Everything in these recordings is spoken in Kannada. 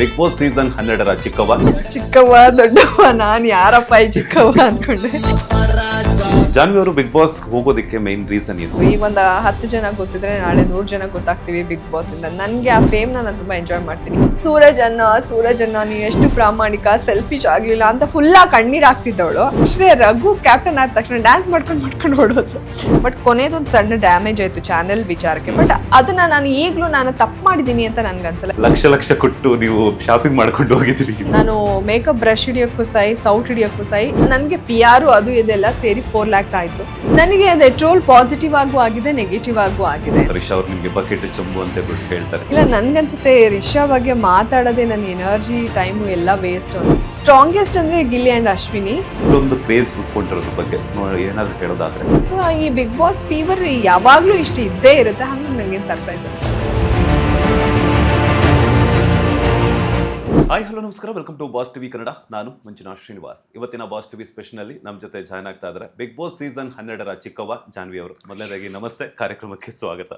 ಬಿಗ್ ಬಾಸ್ ಸೀಸನ್ 12 ಚಿಕ್ಕವ್ವ ದೊಡ್ಡವ್ವ ನಾನು ಯಾರಪ್ಪ ಈ ಚಿಕ್ಕವ್ವ ಅನ್ಕೊಂಡೆ. ಜಾನ್ವಿ ಅವರು ಬಿಗ್ ಬಾಸ್ ಹೋಗೋದಕ್ಕೆ ಮೈನ್ ರೀಸನ್ ಏನು? ಈ ಒಂದು 10 ಜನ ಗೊತ್ತಿದ್ರೆ ನಾಳೆ 100 ಜನ ಗೊತ್ತಾಗ್ತೀವಿ ಬಿಗ್ ಬಾಸ್ ಇಂದ. ನನಗೆ ಆ ಫೇಮ್ ನಾನು ತುಂಬಾ ಎಂಜಾಯ್ ಮಾಡ್ತೀನಿ. ಸೂರಜ್ ಅನ್ನ ನೀವು ಎಷ್ಟು ಪ್ರಾಮಾಣಿಕ, ಸೆಲ್ಫಿಶ್ ಆಗ್ಲಿಲ್ಲ ಅಂತ ಫುಲ್ ಕಣ್ಣೀರ್ ಆಗ್ತಿದ್ದವಳು. ಅಷ್ಟೇ ರಘು ಕ್ಯಾಪ್ಟನ್ ಆದ ತಕ್ಷಣ ಡ್ಯಾನ್ಸ್ ಮಾಡ್ಕೊಂಡು ಹೊಡೋದು. ಬಟ್ ಕೊನೆದೊಂದು ಸಣ್ಣ ಡ್ಯಾಮೇಜ್ ಆಯ್ತು ಚಾನೆಲ್ ವಿಚಾರಕ್ಕೆ. ಬಟ್ ಅದನ್ನ ನಾನು ತಪ್ಪು ಮಾಡಿದೀನಿ ಅಂತ ನನ್ಗನ್ಸಲ್ಲ. ಲಕ್ಷ ಕೊಟ್ಟು ನೀವು ಶಾಪಿಂಗ್ ಮಾಡ್ಕೊಂಡು ಹೋಗಿದ್ರಿ. ನಾನು ಮೇಕಪ್ ಬ್ರಷ್ ಹಿಡಿಯೋಕ್ಕೂ ಸೈ, ಸೌಟ್ ಹಿಡಿಯೋಕ್ಕೂ ಸೈ, ನನಗೆ PR ಅದು ಇದೆಲ್ಲ ಸೇರಿ 4 lakhs ಆಯ್ತು. ನನಗೆ ಅದೇ ಟ್ರೋಲ್ ಪಾಸಿಟಿವ್ ಆಗೂ ಆಗಿದೆ, ನೆಗೆಟಿವ್ ಆಗೂ ಆಗಿದೆ. ರಿಷಾ ಅವ್ರು ನಿಮ್ಗೆ ಬಕೆಟ್ ಚಂಬು ಅಂತ ಹೇಳ್ತಾರೆ. ಇಲ್ಲ, ನನ್ಗನ್ಸುತ್ತೆ ರಿಷಾ ಬಗ್ಗೆ ಮಾತಾಡೋದೇ ನನ್ನ ಎನರ್ಜಿ ಟೈಮು ಎಲ್ಲ ವೇಸ್ಟ್. ಸ್ಟ್ರಾಂಗೆಸ್ಟ್ ಅಂದ್ರೆ ಗಿಲ್ಲಿ ಅಂಡ್ ಅಶ್ವಿನಿ. ಒಂದು ಕ್ರೇಜ್ ಬಿಟ್ಕೊಂಡಿರೋದ್ರ ಬಗ್ಗೆ ಏನಾದ್ರು ಹೇಳೋದಾದ್ರೆ, ಸೊ ಈ ಬಿಗ್ ಬಾಸ್ ಫೀವರ್ ಯಾವಾಗ್ಲೂ ಇಷ್ಟು ಇದ್ದೇ ಇರುತ್ತೆ. ಹಂಗೆ ನಂಗೇನು ಸರ್ಪ್ರೈಸ್ ಅನ್ಸುತ್ತೆ. ಹಾಯ್ ಹಲೋ ನಮಸ್ಕಾರ, welcome to Boss TV Kannada. ನಾನು ಮಂಜುನಾಥ್ ಶ್ರೀನಿವಾಸ್. ಇವತ್ತಿನ ಬಾಸ್ ಟಿವಿ ಸ್ಪೆಷಲ್ ನಮ್ಮ ಜೊತೆ ಜಾಯ್ನ್ ಆಗ್ತಾ ಇದ್ದಾರೆ ಬಿಗ್ ಬಾಸ್ ಸೀಸನ್ 12 ಚಿಕ್ಕವ್ವ ಜಾನ್ವಿ ಅವರು. ಮೊದಲನೇದಾಗಿ ನಮಸ್ತೆ, ಕಾರ್ಯಕ್ರಮಕ್ಕೆ ಸ್ವಾಗತ.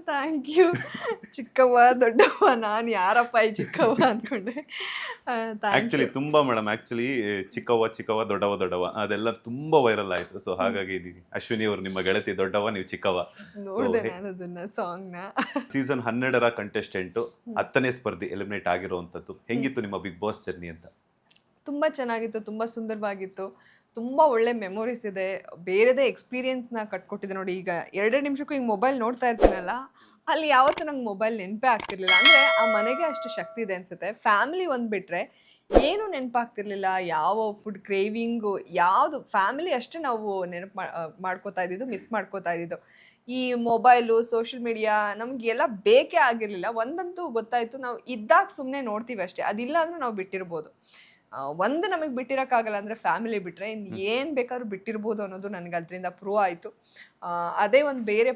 Thank you. ಚಿಕ್ಕವ್ವ ದೊಡ್ಡವ್ವ ನಾನು ಯಾರಪ್ಪ ಈ ಚಿಕ್ಕವ್ವ ಅನ್ಕೊಂಡೆ. ಆಕ್ಚುಲಿ ತುಂಬಾ ಮೇಡಮ್, ಚಿಕ್ಕವ್ವ ದೊಡ್ಡವ ಅದೆಲ್ಲ ತುಂಬಾ ವೈರಲ್ ಆಯ್ತು. ಸೊ ಹಾಗಾಗಿ ಅಶ್ವಿನಿ ಅವರು ನಿಮ್ಮ ಗೆಳತಿ ದೊಡ್ಡವ್ವ, ನೀವು ಚಿಕ್ಕವ್ವ. ನೋಡಿದೆ ನಾನು ಅದನ್ನ ಸಾಂಗ್ನ. ಸೀಸನ್ 12 ಕಂಟೆಸ್ಟೆಂಟ್ 10ನೇ ಸ್ಪರ್ಧಿ ಎಲಿಮಿನೇಟ್ ಆಗಿರುವಂತದ್ದು. ಹೆಂಗಿತ್ತು ನಿಮ್ಮ ಬಿಗ್ ಬಾಸ್ ಜರ್ನಿ ಅಂತ? ತುಂಬಾ ಚೆನ್ನಾಗಿತ್ತು, ತುಂಬಾ ಸುಂದರವಾಗಿತ್ತು, ತುಂಬ ಒಳ್ಳೆ ಮೆಮೊರೀಸ್ ಇದೆ. ಬೇರೆದೇ ಎಕ್ಸ್ಪೀರಿಯನ್ಸ್ನ ಕಟ್ಕೊಟ್ಟಿದೆ ನೋಡಿ. ಈಗ 2 ನಿಮಿಷಕ್ಕೂ ಹಿಂಗೆ ಮೊಬೈಲ್ ನೋಡ್ತಾ ಇರ್ತೀನಲ್ಲ, ಅಲ್ಲಿ ಯಾವತ್ತೂ ನಂಗೆ ಮೊಬೈಲ್ ನೆನಪೇ ಆಗ್ತಿರ್ಲಿಲ್ಲ. ಅಂದರೆ ಆ ಮನೆಗೆ ಅಷ್ಟು ಶಕ್ತಿ ಇದೆ ಅನಿಸುತ್ತೆ. ಫ್ಯಾಮಿಲಿ ಒಂದು ಬಿಟ್ಟರೆ ಏನೂ ನೆನಪಾಗ್ತಿರ್ಲಿಲ್ಲ. ಯಾವ ಫುಡ್ ಕ್ರೇವಿಂಗು ಯಾವುದು, ಫ್ಯಾಮಿಲಿ ಅಷ್ಟೇ ನಾವು ನೆನಪು ಮಾಡ್ಕೋತಾ ಇದ್ದಿದ್ದು, ಮಿಸ್ ಮಾಡ್ಕೋತಾ ಇದ್ದಿದ್ದು. ಈ ಮೊಬೈಲು, ಸೋಷಿಯಲ್ ಮೀಡಿಯಾ ನಮಗೆಲ್ಲ ಬೇಕೇ ಆಗಿರಲಿಲ್ಲ. ಒಂದಂತೂ ಗೊತ್ತಾಯಿತು, ನಾವು ಇದ್ದಾಗ ಸುಮ್ಮನೆ ನೋಡ್ತೀವಿ ಅಷ್ಟೇ. ಅದಿಲ್ಲ ಅಂದರೆ ನಾವು ಬಿಟ್ಟಿರ್ಬೋದು. ಒಂದು ನಮಗೆ ಬಿಟ್ಟಿರೋಕ್ಕಾಗಲ್ಲ ಅಂದರೆ ಫ್ಯಾಮಿಲಿ ಬಿಟ್ಟರೆ ಇನ್ನು ಏನು ಬೇಕಾದ್ರೂ ಬಿಟ್ಟಿರ್ಬೋದು ಅನ್ನೋದು ನನಗೆ ಅದರಿಂದ ಪ್ರೂವ್ ಆಯಿತು. ಅದೇ ಒಂದು ಬೇರೆ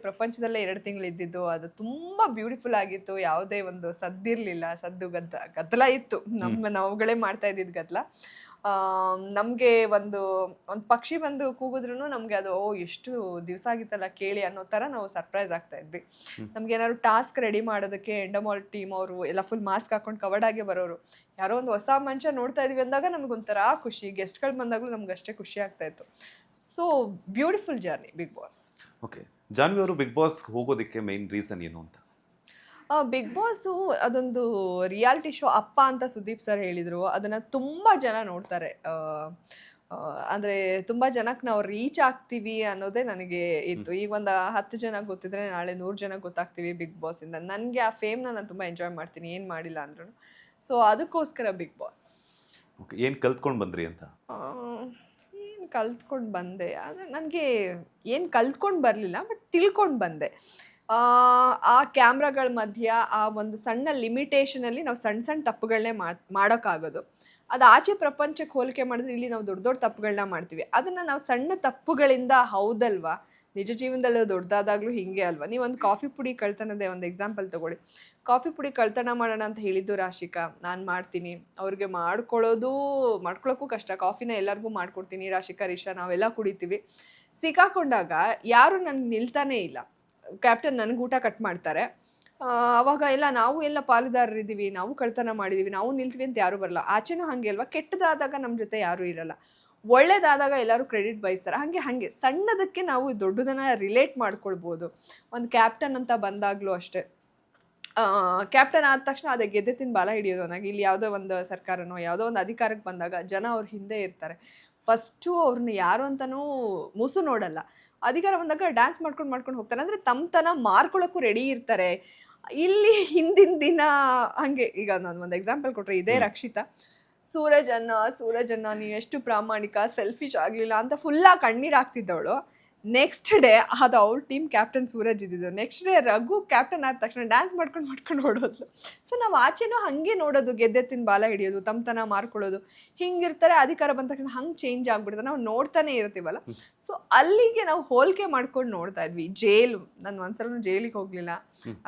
ಪ್ರಪಂಚದಲ್ಲೇ 2 ತಿಂಗಳು ಇದ್ದಿದ್ದು. ಅದು ತುಂಬ ಬ್ಯೂಟಿಫುಲ್ ಆಗಿತ್ತು. ಯಾವುದೇ ಒಂದು ಸದ್ದಿರಲಿಲ್ಲ, ಗದ್ದಲ ಇತ್ತು. ನಾವುಗಳೇ ಮಾಡ್ತಾ ಇದ್ದಿದ್ದು ಗದ್ದಲ. ನಮಗೆ ಒಂದು ಪಕ್ಷಿ ಬಂದು ಕೂಗಿದ್ರೂ ನಮಗೆ ಅದು ಎಷ್ಟು ದಿವಸ ಆಗಿತ್ತಲ್ಲ ಕೇಳಿ ಅನ್ನೋ ಥರ ನಾವು ಸರ್ಪ್ರೈಸ್ ಆಗ್ತಾ ಇದ್ವಿ. ನಮ್ಗೆ ಏನಾದ್ರು ಟಾಸ್ಕ್ ರೆಡಿ ಮಾಡೋದಕ್ಕೆ ಎಂಡಮಾಲ್ ಟೀಮ್ ಅವರು ಎಲ್ಲ ಫುಲ್ ಮಾಸ್ಕ್ ಹಾಕೊಂಡು ಕವರ್ಡ್ ಆಗೇ ಬರೋರು. ಯಾರೋ ಒಂದು ಹೊಸ ಮನುಷ್ಯ ನೋಡ್ತಾ ಇದೀವಿ ಅಂದಾಗ ನಮಗೊಂಥರ ಖುಷಿ. ಗೆಸ್ಟ್ಗಳು ಬಂದಾಗಲೂ ನಮ್ಗೆ ಅಷ್ಟೇ ಖುಷಿ ಆಗ್ತಾ ಇತ್ತು. So beautiful journey Bigg Boss. Okay, Jhanvi ಅವರು ಬಿಗ್ ಬಾಸ್ ಹೋಗೋದಕ್ಕೆ ಮೈನ್ ರೀಸನ್ ಏನು ಅಂತ? ಬಿಗ್ ಬಾಸು ಅದೊಂದು ರಿಯಾಲಿಟಿ ಶೋ ಅಪ್ಪ ಅಂತ ಸುದೀಪ್ ಸರ್ ಹೇಳಿದರು. ಅದನ್ನು ತುಂಬ ಜನ ನೋಡ್ತಾರೆ. ಅಂದರೆ ತುಂಬ ಜನಕ್ಕೆ ನಾವು ರೀಚ್ ಆಗ್ತೀವಿ ಅನ್ನೋದೇ ನನಗೆ ಇತ್ತು. ಈಗ ಒಂದು 10 ಜನ ಗೊತ್ತಿದ್ರೆ ನಾಳೆ 100 ಜನ ಗೊತ್ತಾಗ್ತೀವಿ ಬಿಗ್ ಬಾಸಿಂದ. ನನಗೆ ಆ ಫೇಮ್ನ ನಾನು ತುಂಬ ಎಂಜಾಯ್ ಮಾಡ್ತೀನಿ, ಏನು ಮಾಡಿಲ್ಲ ಅಂದ್ರೂ. ಸೊ ಅದಕ್ಕೋಸ್ಕರ ಬಿಗ್ ಬಾಸ್. ಓಕೆ, ಏನು ಕಲ್ತ್ಕೊಂಡು ಬಂದ್ರಿ ಅಂತ? ಏನು ಕಲ್ತ್ಕೊಂಡು ಬಂದೆ ಅಂದರೆ ನನಗೆ ಏನು ಕಲ್ತ್ಕೊಂಡು ಬರಲಿಲ್ಲ, ಬಟ್ ತಿಳ್ಕೊಂಡು ಬಂದೆ. ಆ ಕ್ಯಾಮ್ರಾಗಳ ಮಧ್ಯ ಆ ಒಂದು ಸಣ್ಣ ಲಿಮಿಟೇಷನಲ್ಲಿ ನಾವು ಸಣ್ಣ ತಪ್ಪುಗಳನ್ನೇ ಮಾಡೋಕ್ಕಾಗೋದು. ಅದು ಆಚೆ ಪ್ರಪಂಚಕ್ಕೆ ಹೋಲಿಕೆ ಮಾಡಿದ್ರೆ ಇಲ್ಲಿ ನಾವು ದೊಡ್ಡ ತಪ್ಪುಗಳನ್ನ ಮಾಡ್ತೀವಿ. ಅದನ್ನು ನಾವು ಸಣ್ಣ ತಪ್ಪುಗಳಿಂದ, ಹೌದಲ್ವಾ, ನಿಜ ಜೀವನದಲ್ಲಿ ದೊಡ್ಡದಾದಾಗಲೂ ಹೀಗೆ ಅಲ್ವಾ. ನೀವು ಒಂದು ಕಾಫಿ ಪುಡಿ ಕಳ್ತನದೇ ಒಂದು ಎಕ್ಸಾಂಪಲ್ ತೊಗೊಳ್ಳಿ. ಕಾಫಿ ಪುಡಿ ಕಳ್ತನ ಮಾಡೋಣ ಅಂತ ಹೇಳಿದ್ದು ರಾಶಿಕಾ, ನಾನು ಮಾಡ್ತೀನಿ. ಅವ್ರಿಗೆ ಮಾಡ್ಕೊಳ್ಳೋಕ್ಕೂ ಕಷ್ಟ. ಕಾಫಿನ ಎಲ್ಲರಿಗೂ ಮಾಡ್ಕೊಡ್ತೀನಿ. ರಾಶಿಕಾ, ರಿಷಾ ನಾವೆಲ್ಲ ಕುಡಿತೀವಿ. ಸಿಕ್ಕಾಕೊಂಡಾಗ ಯಾರು ನನಗೆ ನಿಲ್ತಾನೇ ಇಲ್ಲ. ಕ್ಯಾಪ್ಟನ್ ನನಗೆ ಊಟ ಕಟ್ ಮಾಡ್ತಾರೆ. ಅವಾಗ ನಾವು ಎಲ್ಲ ಪಾಲುದಾರರಿದ್ದೀವಿ, ನಾವು ಕಳ್ತನ ಮಾಡಿದ್ದೀವಿ, ನಾವು ನಿಲ್ತೀವಿ ಅಂತ ಯಾರೂ ಬರಲ್ಲ. ಆಚೆನೂ ಹಾಗೆ ಅಲ್ವಾ, ಕೆಟ್ಟದಾದಾಗ ನಮ್ಮ ಜೊತೆ ಯಾರೂ ಇರಲ್ಲ, ಒಳ್ಳೇದಾದಾಗ ಎಲ್ಲರೂ ಕ್ರೆಡಿಟ್ ಬಯಸ್ತಾರೆ. ಹಾಗೆ ಸಣ್ಣದಕ್ಕೆ ನಾವು ದೊಡ್ಡದನ್ನು ರಿಲೇಟ್ ಮಾಡ್ಕೊಳ್ಬೋದು. ಒಂದು ಕ್ಯಾಪ್ಟನ್ ಅಂತ ಬಂದಾಗಲೂ ಅಷ್ಟೇ, ಕ್ಯಾಪ್ಟನ್ ಆದ ತಕ್ಷಣ ಅದೇ ಗೆದ್ದೆ ತಿಂದು ಬಾಲ ಹಿಡಿಯೋದು ಅನ್ನೋದು. ಇಲ್ಲಿ ಯಾವುದೋ ಒಂದು ಸರ್ಕಾರನೋ ಯಾವುದೋ ಒಂದು ಅಧಿಕಾರಕ್ಕೆ ಬಂದಾಗ ಜನ ಅವ್ರ ಹಿಂದೆ ಇರ್ತಾರೆ. ಫಸ್ಟು ಅವ್ರನ್ನ ಯಾರು ಅಂತನೂ ಮುಸು ನೋಡಲ್ಲ. ಅಧಿಕಾರ ಬಂದಾಗ ಡ್ಯಾನ್ಸ್ ಮಾಡ್ಕೊಂಡು ಹೋಗ್ತಾರೆ. ಅಂದರೆ ತಮ್ಮತನ ಮಾರ್ಕೊಳ್ಳೋಕ್ಕೂ ರೆಡಿ ಇರ್ತಾರೆ. ಇಲ್ಲಿ ಹಿಂದಿನ ದಿನ ಹಾಗೆ, ಈಗ ನಾನು ಒಂದು ಎಕ್ಸಾಂಪಲ್ ಕೊಟ್ಟರೆ, ಇದೇ ರಕ್ಷಿತಾ, ಸೂರಜ್ ಅನ್ನ ನೀವು ಎಷ್ಟು ಪ್ರಾಮಾಣಿಕ, ಸೆಲ್ಫಿಶ್ ಆಗಲಿಲ್ಲ ಅಂತ ಫುಲ್ ಕಣ್ಣೀರು ಆಗ್ತಿದ್ದವಳು. ನೆಕ್ಸ್ಟ್ ಡೇ ಅದು ಅವ್ರ ಟೀಮ್ ಕ್ಯಾಪ್ಟನ್ ಸೂರಜ್ ಇದ್ದಿದ್ದು. ನೆಕ್ಸ್ಟ್ ಡೇ ರಘು ಕ್ಯಾಪ್ಟನ್ ಆದ ತಕ್ಷಣ ಡ್ಯಾನ್ಸ್ ಮಾಡ್ಕೊಂಡು ಹೊಡೋದ್ಲು. ಸೊ ನಾವು ಆಚೆನೂ ಹಾಗೆ ನೋಡೋದು, ಗೆದ್ದೆ ತಿಂದು ಬಾಲ ಹಿಡಿಯೋದು, ತಮ್ಮತನ ಮಾರ್ಕೊಳ್ಳೋದು ಹಿಂಗಿರ್ತಾರೆ. ಅಧಿಕಾರ ಬಂದ ತಕ್ಷಣ ಹಂಗೆ ಚೇಂಜ್ ಆಗ್ಬಿಡ್ತಾರೆ. ನಾವು ನೋಡ್ತಾನೆ ಇರ್ತೀವಲ್ಲ. ಸೊ ಅಲ್ಲಿಗೆ ನಾವು ಹೋಲಿಕೆ ಮಾಡ್ಕೊಂಡು ನೋಡ್ತಾ ಇದ್ವಿ. ಜೈಲು, ನಾನು ಒಂದ್ಸಲ ಜೈಲಿಗೆ ಹೋಗಲಿಲ್ಲ.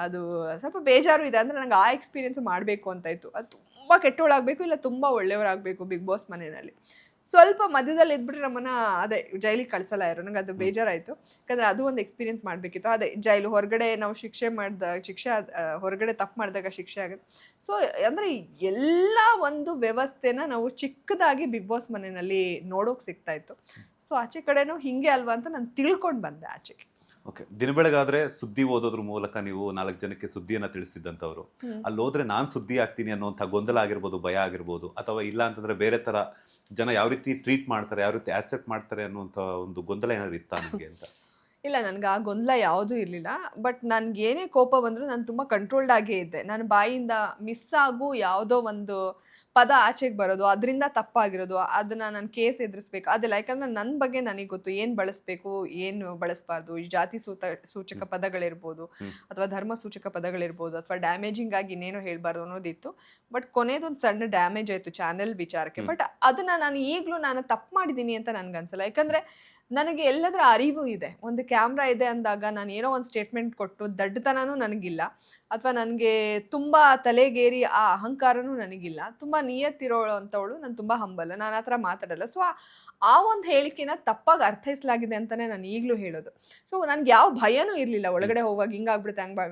ಅದು ಸ್ವಲ್ಪ ಬೇಜಾರು ಇದೆ. ಅಂದರೆ ನಂಗೆ ಆ ಎಕ್ಸ್ಪೀರಿಯೆನ್ಸು ಮಾಡಬೇಕು ಅಂತ ಇತ್ತು. ಅದು ತುಂಬ ಕೆಟ್ಟವಳಾಗಬೇಕು, ಇಲ್ಲ ತುಂಬ ಒಳ್ಳೆಯವರಾಗಬೇಕು ಬಿಗ್ ಬಾಸ್ ಮನೆಯಲ್ಲಿ. ಸ್ವಲ್ಪ ಮಧ್ಯದಲ್ಲಿ ಇದ್ಬಿಟ್ರೆ ನಮ್ಮನ್ನ ಅದೇ ಜೈಲಿಗೆ ಕಳ್ಸಲ್ಲ ಯಾರು, ನಂಗೆ ಅದು ಬೇಜಾರಾಯಿತು. ಯಾಕಂದರೆ ಅದು ಒಂದು ಎಕ್ಸ್ಪೀರಿಯನ್ಸ್ ಮಾಡಬೇಕಿತ್ತು. ಅದೇ ಜೈಲು ಹೊರಗಡೆ ನಾವು ಹೊರಗಡೆ ತಪ್ಪು ಮಾಡಿದಾಗ ಶಿಕ್ಷೆ ಆಗುತ್ತೆ. ಸೊ ಅಂದರೆ ಎಲ್ಲ ಒಂದು ವ್ಯವಸ್ಥೆನ ನಾವು ಚಿಕ್ಕದಾಗಿ ಬಿಗ್ ಬಾಸ್ ಮನೆಯಲ್ಲಿ ನೋಡೋಕೆ ಸಿಗ್ತಾ ಇತ್ತು. ಸೊ ಆಚೆ ಕಡೆನೂ ಹಿಂಗೆ ಅಲ್ವಾ ಅಂತ ನಾನು ತಿಳ್ಕೊಂಡು ಬಂದೆ ಆಚೆಗೆ. ಓಕೆ, ದಿನಬೆಳಗಾದ್ರೆ ಸುದ್ದಿ ಓದೋದ್ರ ಮೂಲಕ ನೀವು 4 ಜನಕ್ಕೆ ಸುದ್ದಿಯನ್ನ ತಿಳಿಸ್ತಿದ್ದಂಥವ್ರು, ಅಲ್ಲಿ ಹೋದ್ರೆ ನಾನು ಸುದ್ದಿ ಆಗ್ತೀನಿ ಅನ್ನೋಂಥ ಗೊಂದಲ ಆಗಿರ್ಬೋದು, ಭಯ ಆಗಿರ್ಬೋದು, ಅಥವಾ ಇಲ್ಲ ಅಂತಂದ್ರೆ ಬೇರೆ ತರ ಜನ ಯಾವ ರೀತಿ ಟ್ರೀಟ್ ಮಾಡ್ತಾರೆ, ಯಾವ ರೀತಿ ಆಕ್ಸೆಪ್ಟ್ ಮಾಡ್ತಾರೆ ಅನ್ನುವಂಥ ಒಂದು ಗೊಂದಲ ಏನಾದ್ರು ಇತ್ತಾ ನಿಮಗೆ ಅಂತ? ಇಲ್ಲ, ನನಗೆ ಆ ಗೊಂದಲ ಯಾವುದೂ ಇರಲಿಲ್ಲ. ಬಟ್ ನನಗೇನೇ ಕೋಪ ಬಂದರೂ ನಾನು ತುಂಬ ಕಂಟ್ರೋಲ್ಡ್ ಆಗೇ ಇದ್ದೆ. ನನ್ನ ಬಾಯಿಂದ ಮಿಸ್ ಆಗು ಯಾವುದೋ ಒಂದು ಪದ ಆಚೆಗೆ ಬರೋದು, ಅದರಿಂದ ತಪ್ಪಾಗಿರೋದು, ಅದನ್ನು ನಾನು ಕೇಸ್ ಎದುರಿಸ್ಬೇಕು ಅದೆಲ್ಲ. ಯಾಕಂದರೆ ನನ್ನ ಬಗ್ಗೆ ನನಗೆ ಗೊತ್ತು, ಏನು ಬಳಸಬೇಕು ಏನು ಬಳಸಬಾರ್ದು. ಈ ಜಾತಿ ಸೂಚಕ ಪದಗಳಿರ್ಬೋದು, ಅಥವಾ ಧರ್ಮ ಸೂಚಕ ಪದಗಳಿರ್ಬೋದು, ಅಥವಾ ಡ್ಯಾಮೇಜಿಂಗ್ ಆಗಿ ಇನ್ನೇನೋ ಹೇಳಬಾರ್ದು ಅನ್ನೋದಿತ್ತು. ಬಟ್ ಕೊನೆಯದೊಂದು ಸಣ್ಣ ಡ್ಯಾಮೇಜ್ ಆಯಿತು ಚಾನೆಲ್ ವಿಚಾರಕ್ಕೆ. ಬಟ್ ಅದನ್ನು ನಾನು ತಪ್ಪು ಮಾಡಿದ್ದೀನಿ ಅಂತ ನನಗನ್ಸಲ್ಲ. ಯಾಕಂದರೆ ನನಗೆ ಎಲ್ಲದರ ಅರಿವು ಇದೆ. ಒಂದು ಕ್ಯಾಮ್ರಾ ಇದೆ ಅಂದಾಗ ನಾನು ಏನೋ ಒಂದು ಸ್ಟೇಟ್ಮೆಂಟ್ ಕೊಟ್ಟು ದಡ್ಡತನನೂ ನನಗಿಲ್ಲ, ಅಥವಾ ನನಗೆ ತುಂಬ ತಲೆಗೇರಿ ಆ ಅಹಂಕಾರನೂ ನನಗಿಲ್ಲ. ತುಂಬ ನಿಯತ್ತಿರೋಳು ಅಂಥವಳು ನಾನು, ತುಂಬ ಹಂಬಲ್, ನಾನು ಆ ಥರ ಮಾತಾಡಲ್ಲ. ಸೊ ಆ ಒಂದು ಹೇಳಿಕೆನ ತಪ್ಪಾಗಿ ಅರ್ಥೈಸಲಾಗಿದೆ ಅಂತಲೇ ನಾನು ಈಗಲೂ ಹೇಳೋದು. ಸೊ ನನಗೆ ಯಾವ ಭಯನೂ ಇರಲಿಲ್ಲ ಒಳಗಡೆ ಹೋಗುವಾಗ ಹಿಂಗಾಗ್ಬಿಡುತ್ತೆ ಹಂಗೆ.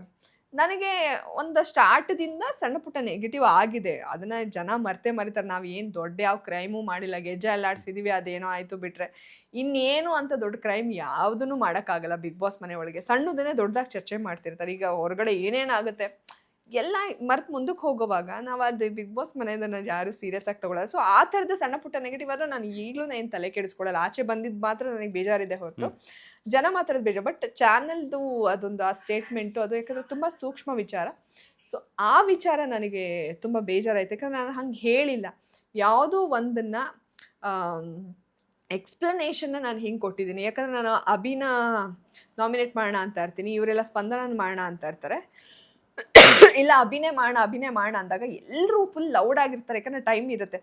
ನನಗೆ ಒಂದಷ್ಟು ಆಟದಿಂದ ಸಣ್ಣ ಪುಟ್ಟ ನೆಗೆಟಿವ್ ಆಗಿದೆ, ಅದನ್ನು ಜನ ಮರಿತಾರೆ. ನಾವು ಏನು ದೊಡ್ಡ ಯಾವ ಕ್ರೈಮು ಮಾಡಿಲ್ಲ, ಗೆಜ್ಜೆ ಅಲ್ಲಾಡ್ಸಿದ್ದೀವಿ, ಅದೇನೋ ಆಯಿತು ಬಿಟ್ಟರೆ ಇನ್ನೇನು ಅಂತ ದೊಡ್ಡ ಕ್ರೈಮ್ ಯಾವುದೂ ಮಾಡೋಕ್ಕಾಗಲ್ಲ ಬಿಗ್ ಬಾಸ್ ಮನೆ ಒಳಗೆ. ಸಣ್ಣದನ್ನೇ ದೊಡ್ಡದಾಗಿ ಚರ್ಚೆ ಮಾಡ್ತಿರ್ತಾರೆ. ಈಗ ಹೊರಗಡೆ ಏನೇನಾಗುತ್ತೆ ಎಲ್ಲ ಮರ್ತು ಮುಂದಕ್ಕೆ ಹೋಗೋವಾಗ ನಾವು ಅದು ಬಿಗ್ ಬಾಸ್ ಮನೆಯಿಂದ ಯಾರು ಸೀರಿಯಸ್ ಆಗಿ ತೊಗೊಳ್ಳೋದು. ಸೊ ಆ ಥರದ ಸಣ್ಣ ಪುಟ್ಟ ನೆಗೆಟಿವ್ ಆದ್ರೆ ನಾನು ಈಗಲೂ ಏನು ತಲೆ ಕೆಡಿಸ್ಕೊಳ್ಳಲ್ಲ. ಆಚೆ ಬಂದಿದ್ದು ಮಾತ್ರ ನನಗೆ ಬೇಜಾರಿದೆ ಹೊರತು ಜನ ಮಾತಾಡೋದು ಬೇಜಾರು. ಬಟ್ ಚಾನಲ್ದು ಅದೊಂದು ಆ ಸ್ಟೇಟ್ಮೆಂಟು ಅದು ಯಾಕಂದರೆ ತುಂಬ ಸೂಕ್ಷ್ಮ ವಿಚಾರ. ಸೊ ಆ ವಿಚಾರ ನನಗೆ ತುಂಬ ಬೇಜಾರಾಯ್ತು. ಯಾಕಂದರೆ ನಾನು ಹಂಗೆ ಹೇಳಿಲ್ಲ. ಯಾವುದೋ ಒಂದನ್ನು ಎಕ್ಸ್ಪ್ಲನೇಷನ್ನ ನಾನು ಹಿಂಗೆ ಕೊಟ್ಟಿದ್ದೀನಿ. ಯಾಕಂದರೆ ನಾನು ಅಭಿನ ನಾಮಿನೇಟ್ ಮಾಡೋಣ ಅಂತ ಇರ್ತೀನಿ, ಇವರೆಲ್ಲ ಸ್ಪಂದನ ಮಾಡೋಣ ಅಂತ ಇರ್ತಾರೆ. ಇಲ್ಲ ಅಭಿನಯ ಮಾಡೋಣ ಅಂದಾಗ ಎಲ್ಲರೂ ಫುಲ್ ಲೌಡ್ ಆಗಿರ್ತಾರೆ. ಯಾಕಂದರೆ ಟೈಮ್ ಇರುತ್ತೆ.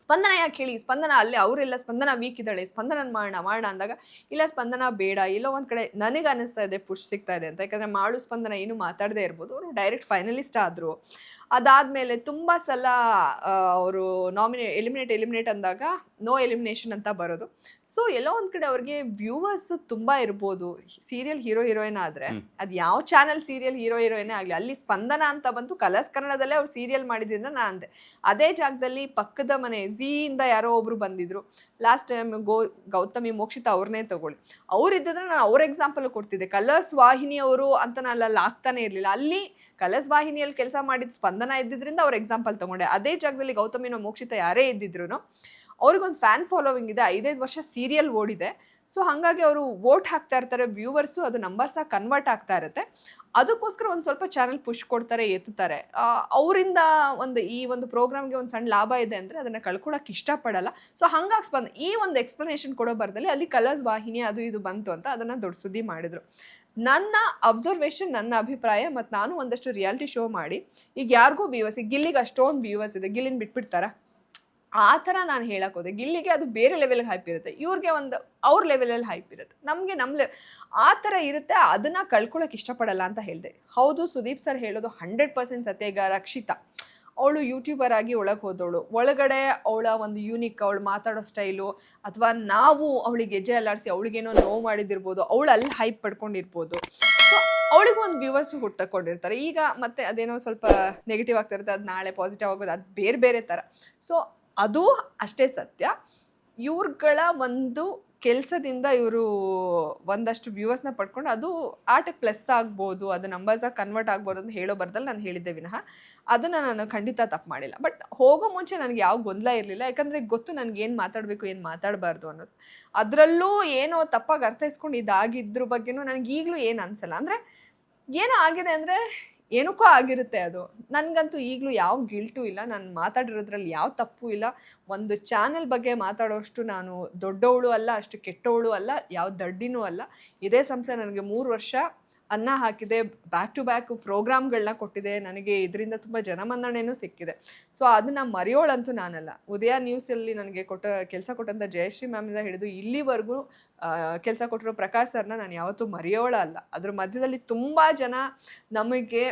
ಸ್ಪಂದನ ಯಾಕೆ ಹೇಳಿ, ಸ್ಪಂದನ ಅಲ್ಲೇ ಅವರೆಲ್ಲ ಸ್ಪಂದನ ವೀಕ್ ಇದ್ದಾಳೆ, ಸ್ಪಂದನ ಮಾಡೋಣ ಅಂದಾಗ ಇಲ್ಲ ಸ್ಪಂದನ ಬೇಡ, ಎಲ್ಲೋ ಒಂದು ಕಡೆ ನನಗೆ ಅನ್ನಿಸ್ತಾ ಇದೆ ಪುಷ್ ಸಿಗ್ತಾ ಇದೆ ಅಂತ. ಯಾಕಂದರೆ ಮಾಡು ಸ್ಪಂದನ ಏನು ಮಾತಾಡದೇ ಇರ್ಬೋದು, ಅವರು ಡೈರೆಕ್ಟ್ ಫೈನಲಿಸ್ಟ್ ಆದರು. ಅದಾದಮೇಲೆ ತುಂಬ ಸಲ ಅವರು ಎಲಿಮಿನೇಟ್ ಅಂದಾಗ ನೋ ಎಲಿಮಿನೇಷನ್ ಅಂತ ಬರೋದು. ಸೊ ಎಲ್ಲೋ ಒಂದು ಕಡೆ ಅವ್ರಿಗೆ ವ್ಯೂವರ್ಸ್ ತುಂಬ ಇರ್ಬೋದು. ಸೀರಿಯಲ್ ಹೀರೋಯಿನ್ ಆದರೆ ಅದು ಯಾವ ಚಾನಲ್ ಸೀರಿಯಲ್ ಹೀರೋಯಿನೇ ಆಗಲಿ, ಅಲ್ಲಿ ಸ್ಪಂದನ ಅಂತ ಬಂತು ಕಲರ್ಸ್ ಕನ್ನಡದಲ್ಲೇ ಅವ್ರು ಸೀರಿಯಲ್ ಮಾಡಿದ್ರಿಂದ ನಾನು ಅಂದೆ. ಅದೇ ಜಾಗದಲ್ಲಿ ಪಕ್ಕದ ಮನೆ ಝೀಯಿಂದ ಯಾರೋ ಒಬ್ರು ಬಂದಿದ್ರು ಲಾಸ್ಟ್ ಟೈಮ್, ಗೌತಮಿ ಮೋಕ್ಷಿತಾ ಅವ್ರನ್ನೇ ತಗೊಳ್ಳಿ, ಅವರಿದ್ದರೆ ನಾನು ಅವ್ರ ಎಕ್ಸಾಂಪಲ್ ಕೊಡ್ತಿದ್ದೆ. ಕಲರ್ಸ್ ವಾಹಿನಿಯವರು ಅಂತ ನಾನು ಅಲ್ಲಿ ಆಗ್ತಾನೆ ಇರಲಿಲ್ಲ. ಅಲ್ಲಿ ಕಲರ್ಸ್ ವಾಹಿನಿಯಲ್ಲಿ ಕೆಲಸ ಮಾಡಿದ ಸ್ಪಂದನ ಇದ್ದಿದ್ದರಿಂದ ಅವ್ರ ಎಕ್ಸಾಂಪಲ್ ತೊಗೊಂಡೆ. ಅದೇ ಜಾಗದಲ್ಲಿ ಗೌತಮಿನೋ ಮೋಕ್ಷಿತಾ ಯಾರೇ ಇದ್ದಿದ್ರು ಅವ್ರಿಗೊಂದು ಫ್ಯಾನ್ ಫಾಲೋವಿಂಗ್ ಇದೆ, 5 ವರ್ಷ ಸೀರಿಯಲ್ ಓಡಿದೆ. ಸೊ ಹಾಗಾಗಿ ಅವರು ವೋಟ್ ಹಾಕ್ತಾ ಇರ್ತಾರೆ, ವ್ಯೂವರ್ಸು ಅದು ನಂಬರ್ಸಾಗಿ ಕನ್ವರ್ಟ್ ಆಗ್ತಾ ಇರುತ್ತೆ. ಅದಕ್ಕೋಸ್ಕರ ಒಂದು ಸ್ವಲ್ಪ ಚಾನಲ್ ಪುಷ್ ಕೊಡ್ತಾರೆ, ಎತ್ತುತ್ತಾರೆ. ಅವರಿಂದ ಈ ಒಂದು ಪ್ರೋಗ್ರಾಮ್ಗೆ ಒಂದು ಸಣ್ಣ ಲಾಭ ಇದೆ ಅಂದರೆ ಅದನ್ನು ಕಳ್ಕೊಳ್ಳೋಕೆ ಇಷ್ಟಪಡಲ್ಲ. ಸೊ ಹಂಗಾಗಿ ಈ ಒಂದು ಎಕ್ಸ್ಪ್ಲನೇಷನ್ ಕೊಡೋ ಬರ್ದಲ್ಲಿ ಅಲ್ಲಿ ಕಲರ್ಸ್ ವಾಹಿನಿ ಅದು ಇದು ಬಂತು ಅಂತ ಅದನ್ನು ದೊಡ್ಡ ಸುದ್ದಿ ಮಾಡಿದರು. ನನ್ನ ಅಬ್ಸರ್ವೇಷನ್, ನನ್ನ ಅಭಿಪ್ರಾಯ, ಮತ್ತು ನಾನು ಒಂದಷ್ಟು ರಿಯಾಲಿಟಿ ಶೋ ಮಾಡಿ ಈಗ ಯಾರಿಗೂ ವ್ಯೂವರ್ಸ್, ಗಿಲ್ಲಿಗೆ ಅಷ್ಟೊಂದು ವ್ಯೂವರ್ಸ್ ಇದೆ, ಗಿಲ್ಲಿನ ಬಿಟ್ಬಿಡ್ತಾರ ಆ ಥರ ನಾನು ಹೇಳಕ್ಕೆ ಹೋದೆ. ಗಿಲ್ಲಿಗೆ ಅದು ಬೇರೆ ಲೆವೆಲ್ಗೆ ಹೈಪ್ ಇರುತ್ತೆ, ಇವ್ರಿಗೆ ಒಂದು ಅವ್ರ ಲೆವೆಲಲ್ಲಿ ಹೈಪ್ ಇರುತ್ತೆ, ನಮಗೆ ಆ ಥರ ಇರುತ್ತೆ. ಅದನ್ನು ಕಳ್ಕೊಳ್ಳೋಕೆ ಇಷ್ಟಪಡಲ್ಲ ಅಂತ ಹೇಳಿದೆ. ಹೌದು, ಸುದೀಪ್ ಸರ್ ಹೇಳೋದು 100% ಸತ್ಯ. ಈಗ ರಕ್ಷಿತಾ ಅವಳು ಯೂಟ್ಯೂಬರ್ ಆಗಿ ಒಳಗೆ ಹೋದವಳು, ಒಳಗಡೆ ಅವಳ ಒಂದು ಯೂನಿಕ್, ಅವಳು ಮಾತಾಡೋ ಸ್ಟೈಲು, ಅಥವಾ ನಾವು ಅವಳಿಗೆ ಗೆಜ್ಜೆ ಅಲ್ಲಾಡಿಸಿ ಅವಳಿಗೇನೋ ನೋವು ಮಾಡಿದಿರ್ಬೋದು, ಅವಳು ಅಲ್ಲಿ ಹೈಪ್ ಪಡ್ಕೊಂಡಿರ್ಬೋದು. ಸೊ ಅವಳಿಗೂ ಒಂದು ವ್ಯೂವರ್ಸು ಹುಟ್ಟಕೊಂಡಿರ್ತಾರೆ. ಈಗ ಮತ್ತೆ ಅದೇನೋ ಸ್ವಲ್ಪ ನೆಗೆಟಿವ್ ಆಗ್ತಾ ಇರುತ್ತೆ, ಅದು ನಾಳೆ ಪಾಸಿಟಿವ್ ಆಗೋದು, ಅದು ಬೇರೆ ಬೇರೆ ಥರ. ಸೊ ಅದು ಅಷ್ಟೇ ಸತ್ಯ. ಇವ್ರುಗಳ ಒಂದು ಕೆಲಸದಿಂದ ಇವರು ಒಂದಷ್ಟು ವ್ಯೂವರ್ಸ್ನ ಪಡ್ಕೊಂಡು ಅದು ಆಟಕ್ಕೆ ಪ್ಲಸ್ ಆಗ್ಬೋದು, ಅದು ನಂಬರ್ಸಾಗಿ ಕನ್ವರ್ಟ್ ಆಗ್ಬೋದು ಅಂತ ಹೇಳೋ ಬರ್ದಲ್ಲಿ ನಾನು ಹೇಳಿದ್ದೆ ವಿನಃ ಅದನ್ನು ನಾನು ಖಂಡಿತ ತಪ್ಪು ಮಾಡಿಲ್ಲ. ಬಟ್ ಹೋಗೋ ಮುಂಚೆ ನನಗೆ ಯಾವ ಗೊಂದಲ ಇರಲಿಲ್ಲ. ಯಾಕಂದರೆ ಗೊತ್ತು ನನಗೆ ಏನು ಮಾತಾಡಬೇಕು ಏನು ಮಾತಾಡಬಾರ್ದು ಅನ್ನೋದು. ಅದರಲ್ಲೂ ಏನೋ ತಪ್ಪಾಗಿ ಅರ್ಥೈಸ್ಕೊಂಡು ಇದಾಗಿದ್ರ ಬಗ್ಗೆನೂ ನನಗೆ ಈಗಲೂ ಏನು ಅನಿಸಲ್ಲ. ಅಂದರೆ ಏನೋ ಆಗಿದೆ ಅಂದರೆ ಏನಕ್ಕೋ ಆಗಿರುತ್ತೆ ಅದು. ನನಗಂತೂ ಈಗಲೂ ಯಾವ ಗಿಲ್ಟು ಇಲ್ಲ, ನಾನು ಮಾತಾಡಿರೋದ್ರಲ್ಲಿ ಯಾವ ತಪ್ಪು ಇಲ್ಲ. ಒಂದು ಚಾನೆಲ್ ಬಗ್ಗೆ ಮಾತಾಡೋಷ್ಟು ನಾನು ದೊಡ್ಡವಳು ಅಲ್ಲ, ಅಷ್ಟು ಕೆಟ್ಟವಳು ಅಲ್ಲ, ಯಾವ ದಡ್ಡಿನೂ ಅಲ್ಲ. ಇದೇ ಸಂಸ್ಥೆ ನನಗೆ 3 ವರ್ಷ ಅನ್ನ ಹಾಕಿದೆ, ಬ್ಯಾಕ್ ಟು ಬ್ಯಾಕ್ ಪ್ರೋಗ್ರಾಮ್ಗಳನ್ನ ಕೊಟ್ಟಿದೆ, ನನಗೆ ಇದರಿಂದ ತುಂಬ ಜನಮನ್ನಣೆನೂ ಸಿಕ್ಕಿದೆ. ಸೊ ಅದನ್ನು ಮರೆಯೋಳಂತೂ ನಾನಲ್ಲ. ಉದಯ ನ್ಯೂಸಲ್ಲಿ ನನಗೆ ಕೆಲಸ ಕೊಟ್ಟಂಥ ಜಯಶ್ರೀ ಮ್ಯಾಮಿಂದ ಹಿಡಿದು ಇಲ್ಲಿವರೆಗೂ ಕೆಲಸ ಕೊಟ್ಟಿರೋ ಪ್ರಕಾಶ್ ಸರ್ನ ನಾನು ಯಾವತ್ತೂ ಮರೆಯೋಳ ಅಲ್ಲ. ಅದ್ರ ಮಧ್ಯದಲ್ಲಿ ತುಂಬ ಜನ ನಮಗೆ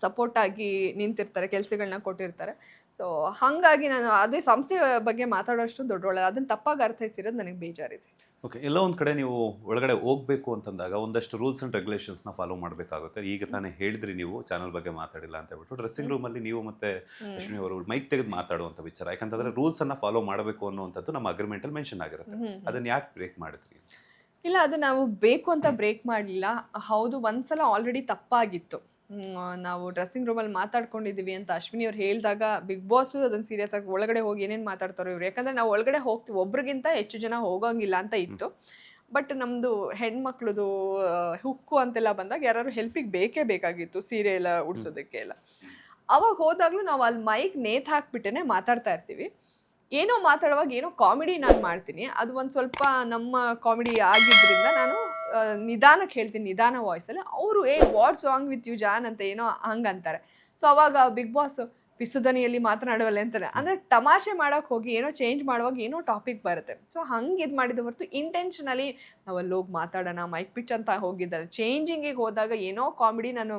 ಸಪೋರ್ಟ್ ಆಗಿ ನಿಂತಿರ್ತಾರೆ, ಕೆಲಸಗಳನ್ನ ಕೊಟ್ಟಿರ್ತಾರೆ. ಸೊ ಹಾಗಾಗಿ ನಾನು ಅದೇ ಸಂಸ್ಥೆ ಬಗ್ಗೆ ಮಾತಾಡೋಷ್ಟು ದೊಡ್ಡೋಳ ಅದನ್ನು ತಪ್ಪಾಗಿ ಅರ್ಥೈಸಿರೋದು ನನಗೆ ಬೇಜಾರಿದೆ. ಓಕೆ, ಎಲ್ಲೋ ಒಂದು ಕಡೆ ನೀವು ಒಳಗಡೆ ಹೋಗಬೇಕು ಅಂತಂದಾಗ ಒಂದಷ್ಟು ರೂಲ್ಸ್ ಆ್ಯಂಡ್ ರೆಗ್ಯುಲೇಷನ್ಸ್ನ ಫಾಲೋ ಮಾಡಬೇಕಾಗುತ್ತೆ. ಈಗ ತಾನೇ ಹೇಳಿದ್ರಿ ನೀವು ಚಾನಲ್ ಬಗ್ಗೆ ಮಾತಾಡಿಲ್ಲ ಅಂತ ಹೇಳ್ಬಿಟ್ಟು. ಡ್ರೆಸ್ಸಿಂಗ್ ರೂಮಲ್ಲಿ ನೀವು ಮತ್ತೆ ಅಶ್ವಿನಿ ಅವರು ಮೈಕ್ ತೆಗೆದು ಮಾತಾಡುವಂಥ ವಿಚಾರ, ಯಾಕಂತಂದರೆ ರೂಲ್ಸನ್ನು ಫಾಲೋ ಮಾಡಬೇಕು ಅನ್ನುವಂಥದ್ದು ನಮ್ಮ ಅಗ್ರಿಮೆಂಟಲ್ಲಿ ಮೆನ್ಷನ್ ಆಗಿರುತ್ತೆ. ಅದನ್ನು ಯಾಕೆ ಬ್ರೇಕ್ ಮಾಡಿದ್ರಿ? ಇಲ್ಲ, ಅದು ನಾವು ಬೇಕು ಅಂತ ಬ್ರೇಕ್ ಮಾಡಲಿಲ್ಲ. ಹೌದು, ಒಂದ್ಸಲ ಆಲ್ರೆಡಿ ತಪ್ಪಾಗಿತ್ತು. ನಾವು ಡ್ರೆಸ್ಸಿಂಗ್ ರೂಮಲ್ಲಿ ಮಾತಾಡ್ಕೊಂಡಿದ್ದೀವಿ ಅಂತ ಅಶ್ವಿನಿ ಅವ್ರು ಹೇಳಿದಾಗ ಬಿಗ್ ಬಾಸು ಅದನ್ನು ಸೀರಿಯಸ್ ಆಗಿ ಒಳಗಡೆ ಹೋಗಿ ಏನೇನು ಮಾತಾಡ್ತಾರೋ ಇವ್ರು, ಯಾಕಂದರೆ ನಾವು ಒಳಗಡೆ ಹೋಗ್ತೀವಿ, ಒಬ್ರಿಗಿಂತ ಹೆಚ್ಚು ಜನ ಹೋಗೋಂಗಿಲ್ಲ ಅಂತ ಇತ್ತು. ಬಟ್ ನಮ್ಮದು ಹೆಣ್ಮಕ್ಳದು ಹುಕ್ಕು ಅಂತೆಲ್ಲ ಬಂದಾಗ ಯಾರು ಹೆಲ್ಪಿಗೆ ಬೇಕೇ ಬೇಕಾಗಿತ್ತು, ಸೀರೆ ಎಲ್ಲ ಉಡ್ಸೋದಕ್ಕೆ ಎಲ್ಲ. ಅವಾಗ ಹೋದಾಗಲೂ ನಾವು ಅಲ್ಲಿ ಮೈಕ್ ನೇತು ಹಾಕ್ಬಿಟ್ಟೇ ಮಾತಾಡ್ತಾ ಇರ್ತೀವಿ. ಏನೋ ಮಾತಾಡುವಾಗ ಏನೋ ಕಾಮಿಡಿ ನಾನು ಮಾಡ್ತೀನಿ, ಅದು ಒಂದು ಸ್ವಲ್ಪ ನಮ್ಮ ಕಾಮಿಡಿ ಆಗಿದ್ದರಿಂದ ನಾನು ನಿಧಾನಕ್ಕೆ ಹೇಳ್ತೀನಿ, ನಿಧಾನ ವಾಯ್ಸಲ್ಲಿ. ಅವರು what's wrong with you John ಅಂತ ಏನೋ ಹಂಗೆ ಅಂತಾರೆ. ಸೊ ಅವಾಗ ಬಿಗ್ ಬಾಸ್ ಪಿಸುದನಿಯಲ್ಲಿ ಮಾತನಾಡುವಲ್ಲ ಅಂತಾರೆ, ಅಂದರೆ ತಮಾಷೆ ಮಾಡೋಕೆ ಹೋಗಿ ಏನೋ ಚೇಂಜ್ ಮಾಡುವಾಗ ಏನೋ ಟಾಪಿಕ್ ಬರುತ್ತೆ. ಸೊ ಹಂಗೆ ಇದು ಮಾಡಿದ ಹೊರತು ಇಂಟೆನ್ಷನಲಿ ನಾವು ಅಲ್ಲಿ ಹೋಗಿ ಮಾತಾಡೋಣ ಮೈಕ್ ಪಿಚ್ ಅಂತ ಹೋಗಿದ್ದಾರೆ. ಚೇಂಜಿಂಗಿಗೆ ಹೋದಾಗ ಏನೋ ಕಾಮಿಡಿ ನಾನು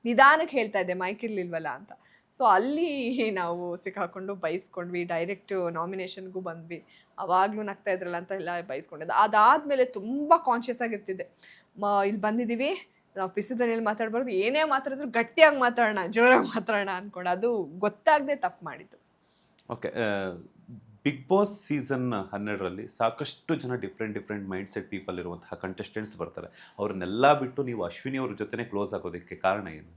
ನಿಧಾನಕ್ಕೆ ಹೇಳ್ತಾ ಇದ್ದೆ, ಮೈಕ್ ಇರಲಿಲ್ವಲ್ಲ ಅಂತ. ಸೊ ಅಲ್ಲಿ ನಾವು ಸಿಕ್ಕಾಕೊಂಡು ಬೈಸ್ಕೊಂಡ್ವಿ, ಡೈರೆಕ್ಟ್ ನಾಮಿನೇಷನ್ಗೂ ಬಂದ್ವಿ. ಅವಾಗಲೂ ನಗ್ತಾ ಇದ್ರಲ್ಲ ಅಂತ ಎಲ್ಲ ಬೈಸ್ಕೊಂಡಿದ್ದೆ. ಅದಾದಮೇಲೆ ತುಂಬ ಕಾನ್ಷಿಯಸ್ ಆಗಿರ್ತಿದ್ದೆ, ಇಲ್ಲಿ ಬಂದಿದ್ದೀವಿ, ನಾವು ಪಿಸುದನಿಯಲ್ಲಿ ಮಾತಾಡ್ಬಾರ್ದು, ಏನೇ ಮಾತಾಡಿದ್ರು ಗಟ್ಟಿಯಾಗಿ ಮಾತಾಡೋಣ, ಜೋರಾಗಿ ಮಾತಾಡೋಣ ಅಂದ್ಕೊಂಡು, ಅದು ಗೊತ್ತಾಗದೆ ತಪ್ಪು ಮಾಡಿದ್ದು. ಓಕೆ, ಬಿಗ್ ಬಾಸ್ ಸೀಸನ್ 12ರಲ್ಲಿ ಸಾಕಷ್ಟು ಜನ ಡಿಫ್ರೆಂಟ್ ಮೈಂಡ್ ಸೆಟ್ ಪೀಪಲ್ ಇರುವಂತಹ ಕಂಟೆಸ್ಟೆಂಟ್ಸ್ ಬರ್ತಾರೆ. ಅವ್ರನ್ನೆಲ್ಲ ಬಿಟ್ಟು ನೀವು ಅಶ್ವಿನಿ ಅವ್ರ ಜೊತೆನೇ ಕ್ಲೋಸ್ ಆಗೋದಕ್ಕೆ ಕಾರಣ ಏನು?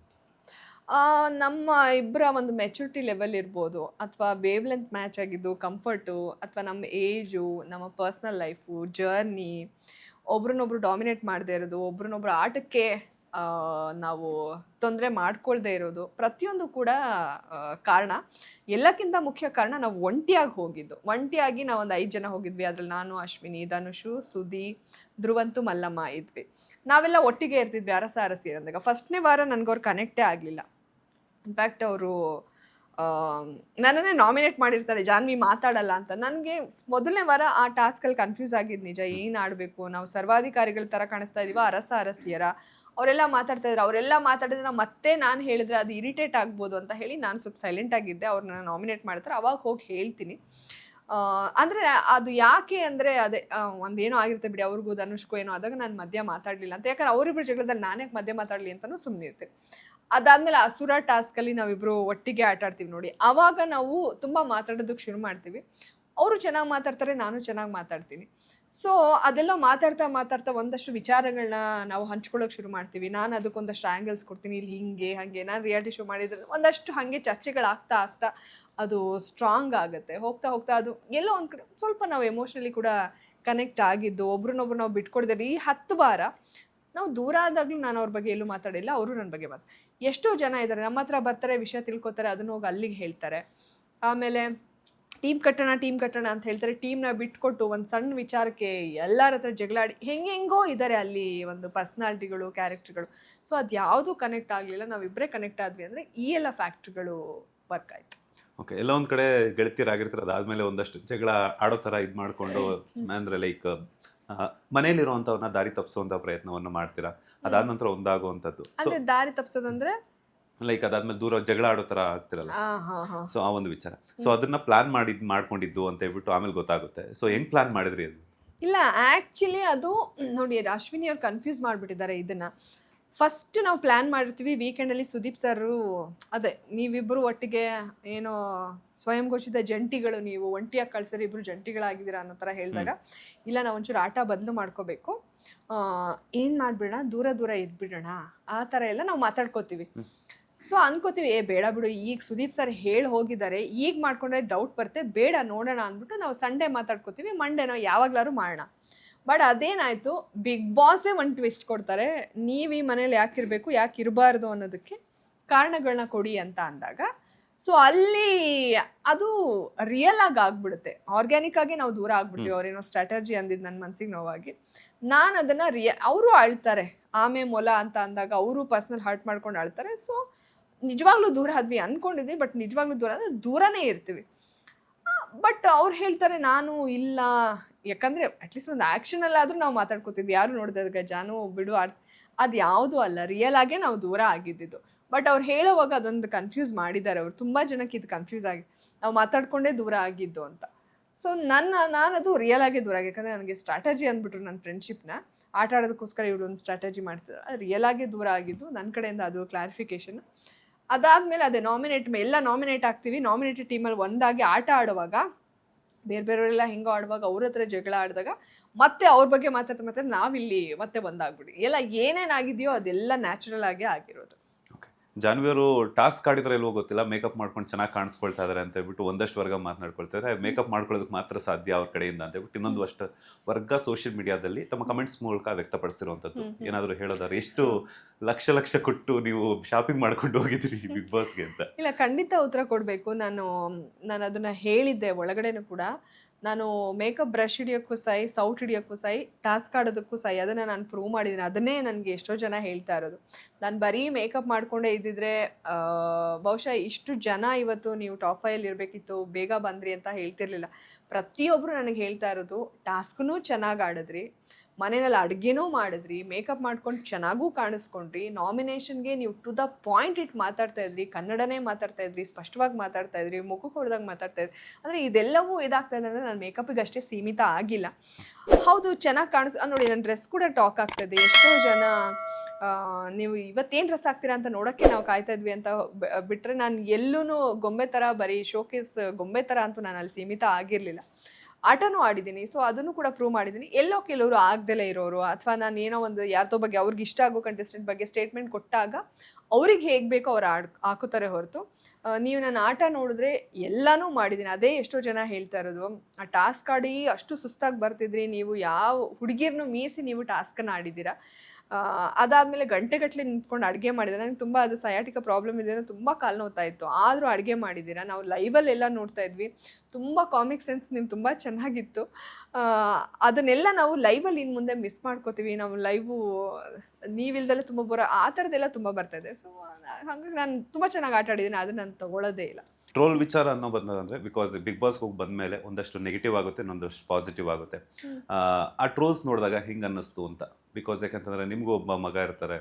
ನಮ್ಮ ಇಬ್ಬರ ಒಂದು ಮೆಚುರಿಟಿ ಲೆವೆಲ್ ಇರ್ಬೋದು, ಅಥವಾ ವೇವ್ ಲೆಂತ್ ಮ್ಯಾಚ್ ಆಗಿದ್ದು, ಕಂಫರ್ಟು, ಅಥವಾ ನಮ್ಮ ಏಜು, ನಮ್ಮ ಪರ್ಸ್ನಲ್ ಲೈಫು, ಜರ್ನಿ, ಒಬ್ರನ್ನೊಬ್ರು ಡಾಮಿನೇಟ್ ಮಾಡದೇ ಇರೋದು, ಒಬ್ರನ್ನೊಬ್ರು ಆಟಕ್ಕೆ ನಾವು ತೊಂದರೆ ಮಾಡ್ಕೊಳ್ದೇ ಇರೋದು, ಪ್ರತಿಯೊಂದು ಕೂಡ ಕಾರಣ. ಎಲ್ಲಕ್ಕಿಂತ ಮುಖ್ಯ ಕಾರಣ ನಾವು ಒಂಟಿಯಾಗಿ ಹೋಗಿದ್ದು. ಒಂಟಿಯಾಗಿ ನಾವೊಂದು 5 ಜನ ಹೋಗಿದ್ವಿ. ಅದ್ರಲ್ಲಿ ನಾನು, ಅಶ್ವಿನಿ, ಧನುಷು, ಸುದಿ, ಧ್ರುವಂತು, ಮಲ್ಲಮ್ಮ ಇದ್ವಿ. ನಾವೆಲ್ಲ ಒಟ್ಟಿಗೆ ಇರ್ತಿದ್ವಿ ಅರಸಿ ಅಂದಾಗ. ಫಸ್ಟ್ನೇ ವಾರ ನನಗವ್ರು ಕನೆಕ್ಟೇ ಆಗಲಿಲ್ಲ. ಇನ್ಫ್ಯಾಕ್ಟ್ ಅವರು ನನ್ನನ್ನೇ ನಾಮಿನೇಟ್ ಮಾಡಿರ್ತಾರೆ, ಜಾನ್ವಿ ಮಾತಾಡಲ್ಲ ಅಂತ. ನನಗೆ ಮೊದಲನೇ ವಾರ ಆ ಟಾಸ್ಕಲ್ಲಿ ಕನ್ಫ್ಯೂಸ್ ಆಗಿದ್ದು ನಿಜ. ಏನು ಆಡಬೇಕು, ನಾವು ಸರ್ವಾಧಿಕಾರಿಗಳ ಥರ ಕಾಣಿಸ್ತಾ ಇದೀವ, ಅರಸಿಯರ ಅವರೆಲ್ಲ ಮಾತಾಡ್ತಾ ಇದ್ರು. ಅವರೆಲ್ಲ ಮಾತಾಡಿದ್ರೆ ಮತ್ತೆ ನಾನು ಹೇಳಿದ್ರೆ ಅದು ಇರಿಟೇಟ್ ಆಗ್ಬೋದು ಅಂತ ಹೇಳಿ ನಾನು ಸ್ವಲ್ಪ ಸೈಲೆಂಟ್ ಆಗಿದ್ದೆ. ಅವ್ರನ್ನ ನಾಮಿನೇಟ್ ಮಾಡ್ತಾರೆ, ಅವಾಗ ಹೋಗಿ ಹೇಳ್ತೀನಿ. ಅಂದರೆ ಅದು ಯಾಕೆ ಅಂದರೆ ಅದೇ ಒಂದೇನೋ ಆಗಿರುತ್ತೆ ಬಿಡಿ, ಅವ್ರಿಗೂ ಧನುಷ್ಗೂ ಏನೋ ಆದಾಗ ನಾನು ಮಧ್ಯ ಮಾತಾಡಲಿಲ್ಲ ಅಂತ. ಯಾಕಂದ್ರೆ ಅವರಿಬ್ಬರು ಜಗಳದಲ್ಲಿ ನಾನೇ ಮಧ್ಯ ಮಾತಾಡಲಿ ಅಂತಲೂ ಸುಮ್ಮನೆ ಇರ್ತೀನಿ. ಅದಾದಮೇಲೆ ಅಸುರ ಟಾಸ್ಕಲ್ಲಿ ನಾವಿಬ್ಬರು ಒಟ್ಟಿಗೆ ಆಟ ಆಡ್ತೀವಿ ನೋಡಿ, ಆವಾಗ ನಾವು ತುಂಬ ಮಾತಾಡೋದಕ್ಕೆ ಶುರು ಮಾಡ್ತೀವಿ. ಅವರು ಚೆನ್ನಾಗಿ ಮಾತಾಡ್ತಾರೆ, ನಾನು ಚೆನ್ನಾಗಿ ಮಾತಾಡ್ತೀನಿ. ಸೊ ಅದೆಲ್ಲ ಮಾತಾಡ್ತಾ ಒಂದಷ್ಟು ವಿಚಾರಗಳನ್ನ ನಾವು ಹಂಚ್ಕೊಳ್ಳೋಕೆ ಶುರು ಮಾಡ್ತೀವಿ. ನಾನು ಅದಕ್ಕೊಂದಷ್ಟು ಆ್ಯಂಗಲ್ಸ್ ಕೊಡ್ತೀನಿ, ಇಲ್ಲಿ ಹಿಂಗೆ ಹಾಗೆ. ನಾನು ರಿಯಾಲಿಟಿ ಶೋ ಮಾಡಿದ್ರೆ ಒಂದಷ್ಟು ಹಾಗೆ ಚರ್ಚೆಗಳಾಗ್ತಾ ಅದು ಸ್ಟ್ರಾಂಗ್ ಆಗುತ್ತೆ. ಹೋಗ್ತಾ ಅದು ಎಲ್ಲೋ ಒಂದು ಕಡೆ ಸ್ವಲ್ಪ ನಾವು ಎಮೋಷ್ನಲಿ ಕೂಡ ಕನೆಕ್ಟ್ ಆಗಿದ್ದು, ಒಬ್ರನ್ನೊಬ್ರು ನಾವು ಬಿಟ್ಕೊಡ್ದೇವೆ. ಈ 10 ವಾರ ನಾವು ದೂರ ಆದಾಗಲೂ ನಾನು ಅವ್ರ ಬಗ್ಗೆ ಎಲ್ಲೂ ಮಾತಾಡಿಲ್ಲ, ಅವರು ನನ್ನ ಬಗ್ಗೆ ಎಷ್ಟೋ ಜನ ಇದ್ದಾರೆ, ನಮ್ಮ ಹತ್ರ ಬರ್ತಾರೆ, ವಿಷಯ ತಿಳ್ಕೊತಾರೆ, ಅದನ್ನ ಹೋಗಿ ಅಲ್ಲಿಗೆ ಹೇಳ್ತಾರೆ. ಆಮೇಲೆ ಟೀಮ್ ಕಟ್ಟೋಣ ಅಂತ ಹೇಳ್ತಾರೆ. ಟೀಮ್ನ ಬಿಟ್ಕೊಟ್ಟು ಒಂದು ಸಣ್ಣ ವಿಚಾರಕ್ಕೆ ಎಲ್ಲರ ಹತ್ರ ಜಗಳಾಡಿ ಹೆಂಗೋ ಇದ್ದಾರೆ ಅಲ್ಲಿ ಒಂದು ಪರ್ಸ್ನಾಲಿಟಿಗಳು, ಕ್ಯಾರೆಕ್ಟರ್ಗಳು. ಸೊ ಅದು ಯಾವುದೂ ಕನೆಕ್ಟ್ ಆಗಲಿಲ್ಲ. ನಾವಿಬ್ಬರೇ ಕನೆಕ್ಟ್ ಆದ್ವಿ ಅಂದರೆ ಈ ಎಲ್ಲ ಫ್ಯಾಕ್ಟ್ರಿಗಳು ವರ್ಕ್ ಆಯಿತು. ಓಕೆ, ಎಲ್ಲ ಒಂದು ಕಡೆ ಗೆಳತಿಯರಾಗಿರ್ತಾರೆ, ಅದಾದಮೇಲೆ ಒಂದಷ್ಟು ಜಗಳ ಆಡೋ ಥರ ಇದು ಮಾಡಿಕೊಂಡು ಅಂದರೆ ಲೈಕ್ ಮನೇಲಿರುವಂಥವ್ರನ್ನ ದಾರಿ ತಪ್ಪಿಸುವಂಥ ಪ್ರಯತ್ನವನ್ನು ಮಾಡ್ತೀರಾ. ಅದಾದ ನಂತರ ಒಂದಾಗುವಂಥದ್ದು. ಅಂದರೆ ದಾರಿ ತಪ್ಪಿಸೋದಂದ್ರೆ ಲೈಕ್ ಅದಾದ್ಮೇಲೆ ದೂರ ಜಗಳ ಆಡೋ ಥರ ಆಗ್ತಿರಲ್ಲ, ಸೊ ಆ ಒಂದು ವಿಚಾರ. ಸೊ ಅದನ್ನ ಪ್ಲಾನ್ ಮಾಡ್ಕೊಂಡಿದ್ದು ಅಂತ ಹೇಳ್ಬಿಟ್ಟು ಆಮೇಲೆ ಗೊತ್ತಾಗುತ್ತೆ. ಸೊ ಹೆಂಗ್ ಪ್ಲಾನ್ ಮಾಡಿದ್ರಿ ಅದು? ಇಲ್ಲ, ಆ್ಯಕ್ಚುಲಿ ಅದು ನೋಡಿ, ಅಶ್ವಿನಿ ಅವ್ರು ಕನ್ಫ್ಯೂಸ್ ಮಾಡಿಬಿಟ್ಟಿದ್ದಾರೆ ಇದನ್ನು. ಫಸ್ಟ್ ನಾವು ಪ್ಲ್ಯಾನ್ ಮಾಡಿರ್ತೀವಿ ವೀಕೆಂಡಲ್ಲಿ. ಸುದೀಪ್ ಸರು ಅದೇ ನೀವಿಬ್ಬರು ಒಟ್ಟಿಗೆ ಏನೋ ಸ್ವಯಂ ಘೋಷಿತ ಜಂಟಿಗಳು, ನೀವು ಒಂಟಿಯಾಗಿ ಕಳ್ಸರಿ, ಇಬ್ಬರು ಜಂಟಿಗಳಾಗಿದ್ದೀರಾ ಅನ್ನೋ ಥರ ಹೇಳಿದಾಗ, ಇಲ್ಲ ನಾವು ಒಂಚೂರು ಆಟ ಬದಲು ಮಾಡ್ಕೋಬೇಕು, ಏನು ಮಾಡಿಬಿಡೋಣ, ದೂರ ಇದ್ಬಿಡೋಣ, ಆ ಥರ ಎಲ್ಲ ನಾವು ಮಾತಾಡ್ಕೋತೀವಿ. ಸೊ ಅನ್ಕೋತೀವಿ, ಬೇಡ ಬಿಡು, ಈಗ ಸುದೀಪ್ ಸರ್ ಹೇಳಿ ಹೋಗಿದ್ದಾರೆ, ಈಗ ಮಾಡ್ಕೊಂಡ್ರೆ ಡೌಟ್ ಬರುತ್ತೆ, ಬೇಡ ನೋಡೋಣ ಅಂದ್ಬಿಟ್ಟು ನಾವು ಸಂಡೇ ಮಾತಾಡ್ಕೋತೀವಿ, ಮಂಡೇನೋ ಯಾವಾಗ್ಲಾರು ಮಾಡೋಣ. ಬಟ್ ಅದೇನಾಯಿತು, ಬಿಗ್ ಬಾಸೇ ಒಂದು ಟ್ವಿಸ್ಟ್ ಕೊಡ್ತಾರೆ, ನೀವು ಈ ಮನೇಲಿ ಯಾಕಿರಬೇಕು, ಯಾಕೆ ಇರಬಾರ್ದು ಅನ್ನೋದಕ್ಕೆ ಕಾರಣಗಳನ್ನ ಕೊಡಿ ಅಂತ ಅಂದಾಗ, ಸೊ ಅಲ್ಲಿ ಅದು ರಿಯಲ್ ಆಗಿ ಆಗ್ಬಿಡುತ್ತೆ. ಆರ್ಗ್ಯಾನಿಕ್ ಆಗಿ ನಾವು ದೂರ ಆಗ್ಬಿಡ್ತೀವಿ. ಅವ್ರೇನೋ ಸ್ಟ್ರಾಟಜಿ ಅಂದಿದ್ದು ನನ್ನ ಮನಸ್ಸಿಗೆ ನೋವಾಗಿ, ನಾನು ಅದನ್ನು ಅವರು ಅಳ್ತಾರೆ. ಆಮೇಲೆ ಮೊಲ ಅಂತ ಅಂದಾಗ ಅವರು ಪರ್ಸ್ನಲ್ ಹರ್ಟ್ ಮಾಡ್ಕೊಂಡು ಅಳ್ತಾರೆ. ಸೊ ನಿಜವಾಗ್ಲೂ ದೂರ ಆದ್ವಿ ಅಂದ್ಕೊಂಡಿದ್ವಿ, ಬಟ್ ನಿಜವಾಗ್ಲೂ ದೂರನೇ ಇರ್ತೀವಿ. ಬಟ್ ಅವ್ರು ಹೇಳ್ತಾರೆ, ನಾನು ಇಲ್ಲ, ಯಾಕಂದರೆ ಅಟ್ಲೀಸ್ಟ್ ಒಂದು ಆ್ಯಕ್ಷನಲ್ಲಾದರೂ ನಾವು ಮಾತಾಡ್ಕೋತಿದ್ವಿ, ಯಾರು ನೋಡಿದಾಗ ಜಾನು ಬಿಡು ಅದು ಯಾವುದೂ ಅಲ್ಲ, ರಿಯಲ್ ಆಗೇ ನಾವು ದೂರ ಆಗಿದ್ದಿದ್ದು. ಬಟ್ ಅವ್ರು ಹೇಳೋವಾಗ ಅದೊಂದು ಕನ್ಫ್ಯೂಸ್ ಮಾಡಿದ್ದಾರೆ. ಅವ್ರು ತುಂಬ ಜನಕ್ಕೆ ಇದು ಕನ್ಫ್ಯೂಸ್ ಆಗಿ ನಾವು ಮಾತಾಡ್ಕೊಂಡೇ ದೂರ ಆಗಿದ್ದು ಅಂತ. ಸೊ ನಾನದು ರಿಯಲ್ ಆಗಿ ದೂರ ಆಗಿ, ಯಾಕಂದರೆ ನನಗೆ ಸ್ಟ್ರಾಟಜಿ ಅಂದ್ಬಿಟ್ರು ನನ್ನ ಫ್ರೆಂಡ್ಶಿಪ್ನ ಆಟ ಆಡೋದಕ್ಕೋಸ್ಕರ ಇವಳು ಒಂದು ಸ್ಟ್ರಾಟಜಿ ಮಾಡ್ತಿದ್ದಾರೆ. ಅದು ರಿಯಲ್ ಆಗಿ ದೂರ ಆಗಿದ್ದು ನನ್ನ ಕಡೆಯಿಂದ, ಅದು ಕ್ಲಾರಿಫಿಕೇಶನ್. ಅದಾದಮೇಲೆ ಅದೇ ಎಲ್ಲ ನಾಮಿನೇಟ್ ಆಗ್ತೀವಿ, ನಾಮಿನೇಟೆಡ್ ಟೀಮಲ್ಲಿ ಒಂದಾಗಿ ಆಟ ಆಡುವಾಗ ಬೇರೆಯವರೆಲ್ಲ ಹೆಂಗೋ ಆಡುವಾಗ ಅವ್ರ ಹತ್ರ ಜಗಳ ಆಡಿದಾಗ ಮತ್ತೆ ಅವ್ರ ಬಗ್ಗೆ ಮಾತಾಡ್ತಾ ನಾವಿಲ್ಲಿ ಮತ್ತೆ ಒಂದಾಗ್ಬಿಡಿ. ಎಲ್ಲ ಏನೇನಾಗಿದೆಯೋ ಅದೆಲ್ಲ ನ್ಯಾಚುರಲ್ ಆಗೇ ಆಗಿರೋದು. ಜಾನ್ವಿಯವರು ಟಾಸ್ಕ್ ಆಡಿದ್ರೆ ಇಲ್ವೋ ಗೊತ್ತಿಲ್ಲ, ಮೇಕಪ್ ಮಾಡ್ಕೊಂಡು ಚೆನ್ನಾಗಿ ಕಾಣಿಸ್ಕೊಳ್ತಾ ಇದಾರೆ ಅಂತ ಹೇಳ್ಬಿಟ್ಟು ಒಂದಷ್ಟು ವರ್ಗ ಮಾತನಾಡ್ಕೊಳ್ತಾರೆ. ಮೇಕಪ್ ಮಾಡ್ಕೊಳ್ಳೋದಕ್ಕೆ ಮಾತ್ರ ಸಾಧ್ಯ ಅವ್ರ ಕಡೆಯಿಂದ ಅಂತ ಹೇಳ್ಬಿಟ್ಟು ಇನ್ನೊಂದು ಅಷ್ಟು ವರ್ಗ ಸೋಷಿಯಲ್ ಮೀಡಿಯಾದಲ್ಲಿ ತಮ್ಮ ಕಮೆಂಟ್ಸ್ ಮೂಲಕ ವ್ಯಕ್ತಪಡಿಸಿರುವಂಥದ್ದು. ಏನಾದರೂ ಹೇಳೋದಾದ್ರೆ ಎಷ್ಟು ಲಕ್ಷ ಕೊಟ್ಟು ನೀವು ಶಾಪಿಂಗ್ ಮಾಡ್ಕೊಂಡು ಹೋಗಿದ್ರಿ ಬಿಗ್ ಬಾಸ್ಗೆ ಅಂತ? ಇಲ್ಲ, ಖಂಡಿತ ಉತ್ತರ ಕೊಡಬೇಕು. ನಾನು ಅದನ್ನ ಹೇಳಿದ್ದೆ ಒಳಗಡೆನೂ ಕೂಡ. ನಾನು ಮೇಕಪ್ ಬ್ರಷ್ ಹಿಡಿಯೋಕ್ಕೂ ಸೈ, ಸೌಟ್ ಹಿಡಿಯೋಕ್ಕೂ ಸೈ, ಟಾಸ್ಕ್ ಆಡೋದಕ್ಕೂ ಸೈ, ಅದನ್ನು ನಾನು ಪ್ರೂವ್ ಮಾಡಿದ್ದೀನಿ. ಅದನ್ನೇ ನನಗೆ ಎಷ್ಟೋ ಜನ ಹೇಳ್ತಾ ಇರೋದು. ನಾನು ಬರೀ ಮೇಕಪ್ ಮಾಡ್ಕೊಂಡೇ ಇದ್ದಿದ್ರೆ ಬಹುಶಃ ಇಷ್ಟು ಜನ ಇವತ್ತು ನೀವು ಟಾಪ್ 5 ಇರಬೇಕಿತ್ತು, ಬೇಗ ಬಂದ್ರಿ ಅಂತ ಹೇಳ್ತಿರ್ಲಿಲ್ಲ. ಪ್ರತಿಯೊಬ್ಬರು ನನಗೆ ಹೇಳ್ತಾ ಇರೋದು, ಟಾಸ್ಕ್ನೂ ಚೆನ್ನಾಗಿ ಆಡಿದ್ರಿ, ಮನೆಯಲ್ಲಿ ಅಡುಗೆನೂ ಮಾಡಿದ್ರಿ, ಮೇಕಪ್ ಮಾಡ್ಕೊಂಡು ಚೆನ್ನಾಗೂ ಕಾಣಿಸ್ಕೊಂಡ್ರಿ, ನಾಮಿನೇಷನ್ಗೆ ನೀವು ಟು ದ ಪಾಯಿಂಟ್ ಇಟ್ಟು ಮಾತಾಡ್ತಾ ಇದ್ರಿ, ಕನ್ನಡನೇ ಮಾತಾಡ್ತಾ ಇದ್ರಿ, ಸ್ಪಷ್ಟವಾಗಿ ಮಾತಾಡ್ತಾ ಇದ್ರಿ, ಮುಖಕ್ಕೆ ಹೊಡೆದಾಗ ಮಾತಾಡ್ತಾ ಇದ್ರಿ. ಅಂದರೆ ಇದೆಲ್ಲವೂ ಇದಾಗ್ತಾ ಇದೆ ಅಂದರೆ ನಾನು ಮೇಕಪ್ಪಿಗೆ ಅಷ್ಟೇ ಸೀಮಿತ ಆಗಿಲ್ಲ. ಹೌದು, ಚೆನ್ನಾಗಿ ನೋಡಿ, ನನ್ನ ಡ್ರೆಸ್ ಕೂಡ ಟಾಕ್ ಆಗ್ತಾಯಿದೆ. ಎಷ್ಟೋ ಜನ ನೀವು ಇವತ್ತೇನು ಡ್ರೆಸ್ ಹಾಕ್ತೀರಾ ಅಂತ ನೋಡೋಕ್ಕೆ ನಾವು ಕಾಯ್ತಾ ಇದ್ವಿ ಅಂತ ಬಿಟ್ಟರೆ, ನಾನು ಎಲ್ಲೂ ಗೊಂಬೆ ಥರ, ಬರೀ ಶೋಕೇಸ್ ಗೊಂಬೆ ಥರ ಅಂತೂ ನಾನು ಅಲ್ಲಿ ಸೀಮಿತ ಆಗಿರಲಿಲ್ಲ. ಆಟನೂ ಆಡಿದ್ದೀನಿ. ಸೊ ಅದನ್ನು ಕೂಡ ಪ್ರೂವ್ ಮಾಡಿದ್ದೀನಿ. ಎಲ್ಲೋ ಕೆಲವರು ಆಗ್ದಲೇ ಇರೋರು, ಅಥವಾ ನಾನು ಏನೋ ಒಂದು ಯಾರ್ದೋ ಬಗ್ಗೆ ಅವ್ರಿಗೆ ಇಷ್ಟ ಆಗೋ ಕಂಟೆಸ್ಟೆಂಟ್ ಬಗ್ಗೆ ಸ್ಟೇಟ್ಮೆಂಟ್ ಕೊಟ್ಟಾಗ ಅವ್ರಿಗೆ ಹೇಗೆ ಬೇಕೋ ಅವ್ರು ಹಾಕೋತಾರೆ ಹೊರತು, ನೀವು ನನ್ನ ಆಟ ನೋಡಿದ್ರೆ ಎಲ್ಲನೂ ಮಾಡಿದ್ದೀನಿ. ಅದೇ ಎಷ್ಟೋ ಜನ ಹೇಳ್ತಾ ಇರೋದು, ಆ ಟಾಸ್ಕ್ ಆಡಿ ಅಷ್ಟು ಸುಸ್ತಾಗಿ ಬರ್ತಿದ್ರಿ, ನೀವು ಯಾವ ಹುಡುಗಿರ್ನೂ ಮೀರಿಸಿ ನೀವು ಟಾಸ್ಕನ್ನು ಆಡಿದ್ದೀರಾ. ಅದಾದಮೇಲೆ ಗಂಟೆಗಟ್ಟಲೆ ನಿಂತ್ಕೊಂಡು ಅಡುಗೆ ಮಾಡಿದೆ. ನನಗೆ ತುಂಬ ಅದು ಸಯಾಟಿಕ ಪ್ರಾಬ್ಲಮ್ ಇದೆ, ತುಂಬ ಕಾಲು ನೋವ್ತಾ ಇತ್ತು, ಆದರೂ ಅಡುಗೆ ಮಾಡಿದ್ದೀರಾ. ನಾವು ಲೈವಲ್ಲೆಲ್ಲ ನೋಡ್ತಾ ಇದ್ವಿ, ತುಂಬ ಕಾಮಿಕ್ ಸೆನ್ಸ್ ನಿಮ್ಗೆ ತುಂಬ ಚೆನ್ನಾಗಿತ್ತು. ಅದನ್ನೆಲ್ಲ ನಾವು ಲೈವಲ್ಲಿ ಇನ್ನು ಮುಂದೆ ಮಿಸ್ ಮಾಡ್ಕೋತೀವಿ. ನಾವು ನೀವಿಲ್ದಲ್ಲೇ ತುಂಬ ಆ ಥರದ್ದೆಲ್ಲ ತುಂಬ ಬರ್ತಾಯಿದೆ. ಸೊ ಹಾಗಾಗಿ ನಾನು ತುಂಬ ಚೆನ್ನಾಗಿ ಆಟ ಆಡಿದ್ದೀನಿ, ಅದನ್ನು ನಾನು ತೊಗೊಳ್ಳೋದೇ ಇಲ್ಲ. ಟ್ರೋಲ್ ವಿಚಾರ ಅನ್ನೋ ಬಂದಂದ್ರೆ, ಬಿಕಾಸ್ ಬಿಗ್ ಬಾಸ್ಗೆ ಹೋಗಿ ಬಂದಮೇಲೆ ಒಂದಷ್ಟು ನೆಗೆಟಿವ್ ಆಗುತ್ತೆ, ಇನ್ನೊಂದಷ್ಟು ಪಾಸಿಟಿವ್ ಆಗುತ್ತೆ. ಆ ಟ್ರೋಲ್ಸ್ ನೋಡಿದಾಗ ಹಿಂಗೆ ಅನ್ನಿಸ್ತು ಅಂತ. ಬಿಕಾಸ್ ಯಾಕಂತಂದ್ರೆ ನಿಮ್ಗೂ ಒಬ್ಬ ಮಗ ಇರ್ತಾರೆ,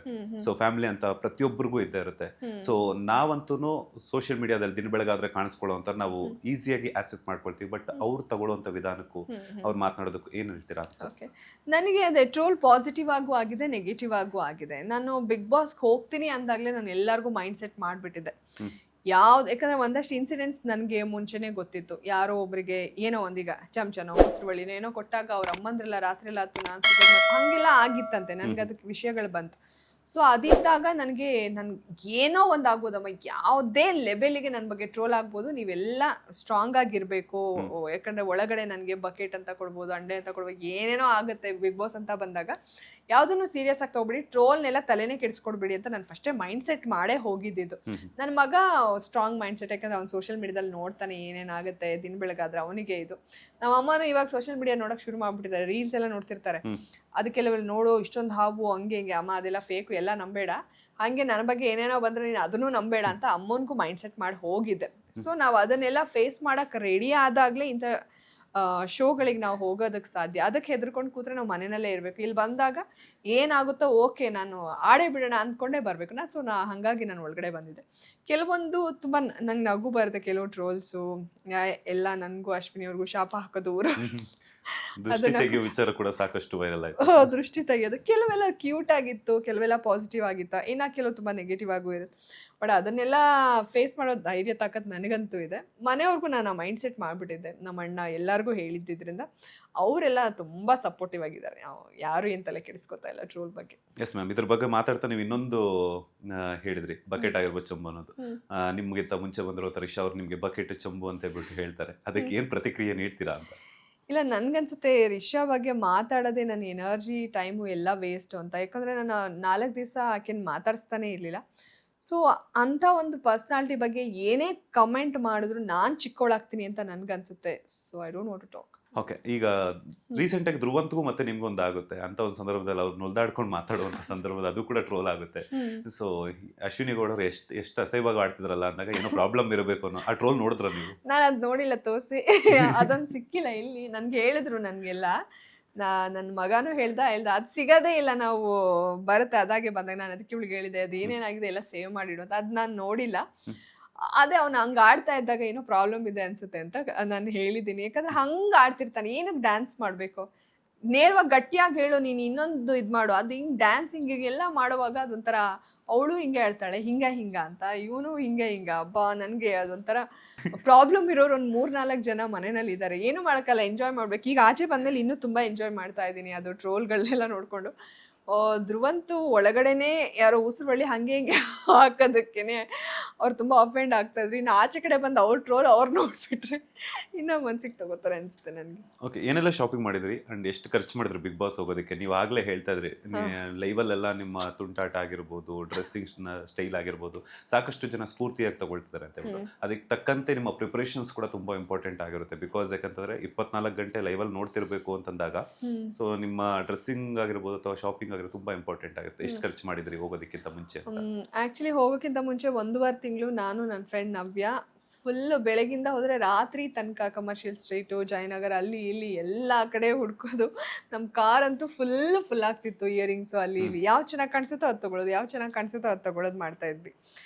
ಸೊ ಫ್ಯಾಮಿಲಿ ಅಂತ ಪ್ರತಿಯೊಬ್ಬರಿಗೂ ಇದ್ದೇ ಇರುತ್ತೆ. ಸೊ ನಾವಂತೂ ಸೋಷಿಯಲ್ ಮೀಡಿಯಾದಲ್ಲಿ ದಿನ ಬೆಳಗಾದ್ರೆ ಕಾಣಿಸ್ಕೊಳ್ಳೋಂಥ ನಾವು ಈಸಿಯಾಗಿ ಆಕ್ಸೆಪ್ಟ್ ಮಾಡ್ಕೊಳ್ತೀವಿ. ಬಟ್ ಅವ್ರು ತಗೊಳ್ಳೋಂಥ ವಿಧಾನಕ್ಕೂ ಅವ್ರು ಮಾತನಾಡೋದಕ್ಕೂ ಏನು ಹೇಳ್ತೀರಾ ಅಂತ? ಓಕೆ, ನನಗೆ ಅದೇ ಟ್ರೋಲ್ ಪಾಸಿಟಿವ್ ಆಗೂ ಆಗಿದೆ, ನೆಗೆಟಿವ್ ಆಗೂ ಆಗಿದೆ. ನಾನು ಬಿಗ್ ಬಾಸ್ಗೆ ಹೋಗ್ತೀನಿ ಅಂದಾಗಲೇ ನಾನು ಎಲ್ಲರಿಗೂ ಮೈಂಡ್ ಸೆಟ್ ಮಾಡಿಬಿಟ್ಟಿದ್ದೆ. ಯಾಕಂದರೆ ಒಂದಷ್ಟು ಇನ್ಸಿಡೆಂಟ್ಸ್ ನನಗೆ ಮುಂಚೆನೇ ಗೊತ್ತಿತ್ತು. ಯಾರೋ ಒಬ್ಬರಿಗೆ ಏನೋ ಒಂದೀಗ ಚಮಚನೋ ಮೊಸರು ಬಳ್ಳಿನೋ ಏನೋ ಕೊಟ್ಟಾಗ ಅವ್ರ ಅಮ್ಮಂದ್ರೆಲ್ಲ ರಾತ್ರಿ ಎಲ್ಲ ಹತ್ತು ನಾನು ಹಾಗೆಲ್ಲ ಆಗಿತ್ತಂತೆ. ನನಗೆ ಅದಕ್ಕೆ ವಿಷಯಗಳು ಬಂತು. ಸೊ ಅದಿದ್ದಾಗ ನನಗೆ ಏನೋ ಒಂದು ಆಗ್ಬೋದಮ್ಮ, ಯಾವುದೇ ಲೆವೆಲಿಗೆ ನನ್ನ ಬಗ್ಗೆ ಟ್ರೋಲ್ ಆಗ್ಬೋದು, ನೀವೆಲ್ಲ ಸ್ಟ್ರಾಂಗ್ ಆಗಿರಬೇಕು. ಯಾಕಂದರೆ ಒಳಗಡೆ ನನಗೆ ಬಕೆಟ್ ಅಂತ ಕೊಡ್ಬೋದು, ಅಂಡೆ ಅಂತ ಕೊಡ್ಬೋದು, ಏನೇನೋ ಆಗುತ್ತೆ ಬಿಗ್ ಬಾಸ್ ಅಂತ ಬಂದಾಗ. ಯಾವುದನ್ನು ಸೀರಿಯಸ್ ಆಗಿ ತೊಗೊಬಿಡಿ, ಟ್ರೋಲ್ನೆಲ್ಲ ತಲೆನೇ ಕೆಡಿಸ್ಕೊಡ್ಬೇಡಿ ಅಂತ ನಾನು ಫಸ್ಟೇ ಮೈಂಡ್ ಸೆಟ್ ಮಾಡೇ ಹೋಗಿದ್ದಿದ್ದು. ನನ್ನ ಮಗ ಸ್ಟ್ರಾಂಗ್ ಮೈಂಡ್ ಸೆಟ್, ಯಾಕಂದರೆ ಅವ್ನು ಸೋಷಿಯಲ್ ಮೀಡಿಯಾದಲ್ಲಿ ನೋಡ್ತಾನೆ ಏನೇನಾಗುತ್ತೆ ದಿನ ಬೆಳಗಾದ್ರೆ ಅವನಿಗೆ ಇದು. ನಮ್ಮ ಅಮ್ಮನೂ ಇವಾಗ ಸೋಷಿಯಲ್ ಮೀಡಿಯಾ ನೋಡೋಕೆ ಶುರು ಮಾಡಿಬಿಟ್ಟಿದ್ದಾರೆ, ರೀಲ್ಸ್ ಎಲ್ಲ ನೋಡ್ತಿರ್ತಾರೆ. ಅದಕ್ಕೆಲ್ಲ ನೋಡು ಇಷ್ಟೊಂದು ಹಾವು ಹಂಗೆ ಹಿಂಗೆ, ಅಮ್ಮ ಅದೆಲ್ಲ ಫೇಕು, ಎಲ್ಲ ನಂಬೇಡ, ಹಾಗೆ ನನ್ನ ಬಗ್ಗೆ ಏನೇನೋ ಬಂದರೆ ನೀನು ಅದನ್ನೂ ನಂಬೇಡ ಅಂತ ಅಮ್ಮನಿಗೂ ಮೈಂಡ್ ಸೆಟ್ ಮಾಡಿ ಹೋಗಿದ್ದೆ. ಸೊ ನಾವು ಅದನ್ನೆಲ್ಲ ಫೇಸ್ ಮಾಡೋಕ್ಕೆ ರೆಡಿ ಆದಾಗಲೇ ಇಂಥ ಶೋಗಳಿಗೆ ನಾವು ಹೋಗೋದಕ್ಕೆ ಸಾಧ್ಯ. ಅದಕ್ಕೆ ಹೆದರ್ಕೊಂಡು ಕೂತ್ರೆ ನಾವು ಮನೆಯಲ್ಲೇ ಇರಬೇಕು. ಇಲ್ಲಿ ಬಂದಾಗ ಏನಾಗುತ್ತೋ ಓಕೆ, ನಾನು ಆಡೇ ಬಿಡೋಣ ಅಂದ್ಕೊಂಡೇ ಬರಬೇಕು ಹಾಗಾಗಿ ನಾನು ಒಳಗಡೆ ಬಂದಿದ್ದೆ. ಕೆಲವೊಂದು ತುಂಬ ನಂಗೆ ನಗು ಬರುತ್ತೆ, ಕೆಲವು ಟ್ರೋಲ್ಸು ಎಲ್ಲ ನನಗೂ ಅಶ್ವಿನಿಯವ್ರಿಗೂ ಶಾಪ ಹಾಕೋದು ವಿಚಾರ ಕೂಡ ಸಾಕಷ್ಟು ವೈರಲ್ ಆಯ್ತು. ದೃಷ್ಟಿ ತೆಗೆಯೋದು ಕೆಲವೆಲ್ಲ ಕ್ಯೂಟ್ ಆಗಿತ್ತು, ಕೆಲವೆಲ್ಲ ಪಾಸಿಟಿವ್ ಆಗಿತ್ತು, ಇನ್ನು ಕೆಲವು ತುಂಬ ನೆಗೆಟಿವ್ ಆಗೂ ಇರುತ್ತೆ. ಬಟ್ ಅದನ್ನೆಲ್ಲ ಫೇಸ್ ಮಾಡೋ ಧೈರ್ಯ ತಾಕತ್ತು ನನಗಂತೂ ಇದೆ. ಮನೆಯವ್ರಿಗೂ ನಾನು ಮೈಂಡ್ ಸೆಟ್ ಮಾಡಿಬಿಟ್ಟಿದ್ದೆ, ನಮ್ಮ ಅಣ್ಣ ಎಲ್ಲರಿಗೂ ಹೇಳಿದ್ದಿದ್ದರಿಂದ ಅವರೆಲ್ಲ ತುಂಬ ಸಪೋರ್ಟಿವ್ ಆಗಿದ್ದಾರೆ. ಯಾರು ಏನು ತಲೆ ಕೆಡಿಸ್ಕೊತಾ ಇಲ್ಲ ಟ್ರೋಲ್ ಬಗ್ಗೆ. ಎಸ್ ಮ್ಯಾಮ್, ಇದ್ರ ಬಗ್ಗೆ ಮಾತಾಡ್ತಾ ನೀವು ಇನ್ನೊಂದು ಹೇಳಿದ್ರಿ, ಬಕೆಟ್ ಆಗಿರ್ಬೋದು ಚಂಬು ಅನ್ನೋದು. ನಿಮ್ಗಿಂತ ಮುಂಚೆ ಬಂದಿರೋ ರಿಷಾ ಅವ್ರು ನಿಮಗೆ ಬಕೆಟ್ ಚಂಬು ಅಂತ ಹೇಳ್ಬಿಟ್ಟು ಹೇಳ್ತಾರೆ, ಅದಕ್ಕೆ ಏನು ಪ್ರತಿಕ್ರಿಯೆ ನೀಡ್ತೀರಾ ಅಂತ? ಇಲ್ಲ, ನನಗನ್ಸುತ್ತೆ ರಿಷಾ ಬಗ್ಗೆ ಮಾತಾಡೋದೇ ನನ್ನ ಎನರ್ಜಿ ಟೈಮು ಎಲ್ಲ ವೇಸ್ಟು ಅಂತ. ಯಾಕಂದರೆ ನಾನು 4 ದಿವಸ ಆಕೆನ ಮಾತಾಡಿಸ್ತಾನೆ ಇರಲಿಲ್ಲ. ಸೊ ಅಂಥ ಒಂದು ಪರ್ಸ್ನಾಲಿಟಿ ಬಗ್ಗೆ ಏನೇ ಕಮೆಂಟ್ ಮಾಡಿದ್ರು ನಾನು ಚಿಕ್ಕವಳಾಗ್ತೀನಿ ಅಂತ ನನಗನ್ಸುತ್ತೆ. So I don't want to talk. Okay, ಈಗ ರೀಸೆಂಟಾಗಿ ಧ್ರುವಂತಗೂ ಮತ್ತೆ ನಿಮ್ಗೊಂದು ಆಗುತ್ತೆ ಅಂತ ಒಂದು ಸಂದರ್ಭದಲ್ಲಿ ಅವ್ರು ನೊಲ್ದಾಡ್ಕೊಂಡು ಮಾತಾಡುವಂಥ ಸಂದರ್ಭದಲ್ಲಿ ಅದು ಕೂಡ ಟ್ರೋಲ್ ಆಗುತ್ತೆ. ಸೊ ಅಶ್ವಿನಿ ಗೌಡರು ಎಷ್ಟು ಅಸಹ್ಯವಾಗಿ ಆಡ್ತಿದ್ರಲ್ಲ ಅಂದಾಗ ಏನೋ ಪ್ರಾಬ್ಲಮ್ ಇರಬೇಕು ಅನ್ನೋ ಆ ಟ್ರೋಲ್ ನೋಡಿದ್ರ ನೀವು? ನಾನು ಅದು ನೋಡಿಲ್ಲ, ತೋರಿಸಿ ಅದೊಂದು ಸಿಕ್ಕಿಲ್ಲ ಇಲ್ಲಿ. ನನಗೆ ಹೇಳಿದ್ರು, ನನಗೆಲ್ಲ ನನ್ನ ಮಗನೂ ಹೇಳ್ದ ಅದು ಸಿಗೋದೇ ಇಲ್ಲ, ನಾವು ಬರುತ್ತೆ ಅದಾಗೆ ಬಂದಾಗ. ನಾನು ಅದಕ್ಕೆ ಇವಳಿಗೆ ಹೇಳಿದೆ ಅದು ಏನೇನಾಗಿದೆ ಎಲ್ಲ ಸೇವ್ ಮಾಡಿಡು ಅಂತ. ಅದು ನಾನು ನೋಡಿಲ್ಲ. ಅದೇ ಅವ್ನು ಹಂಗೆ ಆಡ್ತಾ ಇದ್ದಾಗ ಏನೋ ಪ್ರಾಬ್ಲಮ್ ಇದೆ ಅನ್ಸುತ್ತೆ ಅಂತ ನಾನು ಹೇಳಿದ್ದೀನಿ. ಯಾಕಂದ್ರೆ ಹಂಗೆ ಆಡ್ತಿರ್ತಾನೆ, ಏನಕ್ಕೆ ಡ್ಯಾನ್ಸ್ ಮಾಡಬೇಕು, ನೇರವಾಗಿ ಗಟ್ಟಿಯಾಗಿ ಹೇಳು, ನೀನು ಇನ್ನೊಂದು ಇದು ಮಾಡು. ಅದು ಹಿಂಗೆ ಡ್ಯಾನ್ಸಿಂಗಿಗೆಲ್ಲ ಮಾಡುವಾಗ ಅದೊಂಥರ ಅವಳು ಹಿಂಗೆ ಹೇಳ್ತಾಳೆ ಹಿಂಗ ಅಂತ, ಇವನು ಹಿಂಗೆ ಹಬ್ಬ. ನನಗೆ ಅದೊಂಥರ ಪ್ರಾಬ್ಲಮ್ ಇರೋರು ಒಂದು 3-4 ಜನ ಮನೆಯಲ್ಲಿ ಇದ್ದಾರೆ. ಏನು ಮಾಡೋಕ್ಕಲ್ಲ, ಎಂಜಾಯ್ ಮಾಡ್ಬೇಕು. ಈಗ ಆಚೆ ಬಂದಮೇಲೆ ಇನ್ನೂ ತುಂಬ ಎಂಜಾಯ್ ಮಾಡ್ತಾ ಇದ್ದೀನಿ ಅದು ಟ್ರೋಲ್ಗಳನ್ನೆಲ್ಲ ನೋಡಿಕೊಂಡು. ಧ್ರುವಂತು ಒಳಗಡೆನೇ ಯಾರೋ ಉಸಿರು ಬಳ್ಳಿ ಹಂಗೆ ಹಿಂಗೆ ಹಾಕೋದಕ್ಕೇನೆ ಅವ್ರು ತುಂಬ ಅಫೆಂಡ್ ಆಗ್ತಾಯಿದ್ರು. ಇನ್ನು ಆಚೆ ಕಡೆ ಬಂದು ಅವ್ರ ಟ್ರೋಲ್ ಅವ್ರು ನೋಡಿಬಿಟ್ರೆ ಇನ್ನೂ ಮನ್ಸಿಗೆ ತಗೋತಾರೆ ಅನಿಸುತ್ತೆ ನನಗೆ. ಓಕೆ, ಏನೆಲ್ಲ ಶಾಪಿಂಗ್ ಮಾಡಿದ್ರಿ ಅಂಡ್ ಎಷ್ಟು ಖರ್ಚು ಮಾಡಿದ್ರಿ ಬಿಗ್ ಬಾಸ್ ಹೋಗೋದಕ್ಕೆ? ನೀವು ಆಗಲೇ ಹೇಳ್ತಾ ಇದ್ರಿ ಲೈವಲ್ಲೆಲ್ಲ ನಿಮ್ಮ ತುಂಟಾಟ ಆಗಿರ್ಬೋದು, ಡ್ರೆಸ್ಸಿಂಗ್ ಸ್ಟೈಲ್ ಆಗಿರ್ಬೋದು, ಸಾಕಷ್ಟು ಜನ ಸ್ಫೂರ್ತಿಯಾಗಿ ತಗೊಳ್ತಿದ್ದಾರೆ ಅಂತ ಹೇಳ್ಬಿಟ್ಟು. ಅದಕ್ಕೆ ತಕ್ಕಂತೆ ನಿಮ್ಮ ಪ್ರಿಪರೇಷನ್ಸ್ ಕೂಡ ತುಂಬ ಇಂಪಾರ್ಟೆಂಟ್ ಆಗಿರುತ್ತೆ. ಬಿಕಾಸ್ ಯಾಕಂತಂದ್ರೆ 24 ಗಂಟೆ ಲೈವಲ್ಲಿ ನೋಡ್ತಿರ್ಬೇಕು ಅಂತಂದಾಗ ಸೊ ನಿಮ್ಮ ಡ್ರೆಸ್ಸಿಂಗ್ ಆಗಿರ್ಬೋದು ಅಥವಾ ಶಾಪಿಂಗ್ ಆಗಿರೋದು ತುಂಬ ಇಂಪಾರ್ಟೆಂಟ್ ಆಗುತ್ತೆ. ಎಷ್ಟು ಖರ್ಚು ಮಾಡಿದ್ರಿ ಹೋಗೋದಕ್ಕಿಂತ ಮುಂಚೆ ಅಂತ? ಆ್ಯಕ್ಚುಲಿ ಹೋಗೋಕ್ಕಿಂತ ಮುಂಚೆ 1.5 ತಿಂಗಳು ನಾನು ನನ್ನ ಫ್ರೆಂಡ್ ನವ್ಯ ಫುಲ್ ಬೆಳಗಿಂದ ಹೋದರೆ ರಾತ್ರಿ ತನಕ ಕಮರ್ಷಿಯಲ್ ಸ್ಟ್ರೀಟು, ಜಯನಗರ, ಅಲ್ಲಿ ಇಲ್ಲಿ ಎಲ್ಲ ಕಡೆ ಹುಡ್ಕೋದು. ನಮ್ಮ ಕಾರಂತೂ ಫುಲ್ ಆಗ್ತಿತ್ತು. ಇಯರಿಂಗ್ಸು ಅಲ್ಲಿ ಇಲ್ಲಿ ಯಾವ ಚೆನ್ನಾಗಿ ಕಾಣಿಸುತ್ತೋ ಅದು ತೊಗೊಳೋದು, ಯಾವ ಚೆನ್ನಾಗಿ ಕಾಣಿಸುತ್ತೋ ಅದು ತೊಗೊಳೋದು ಮಾಡ್ತಾ ಇದ್ವಿ.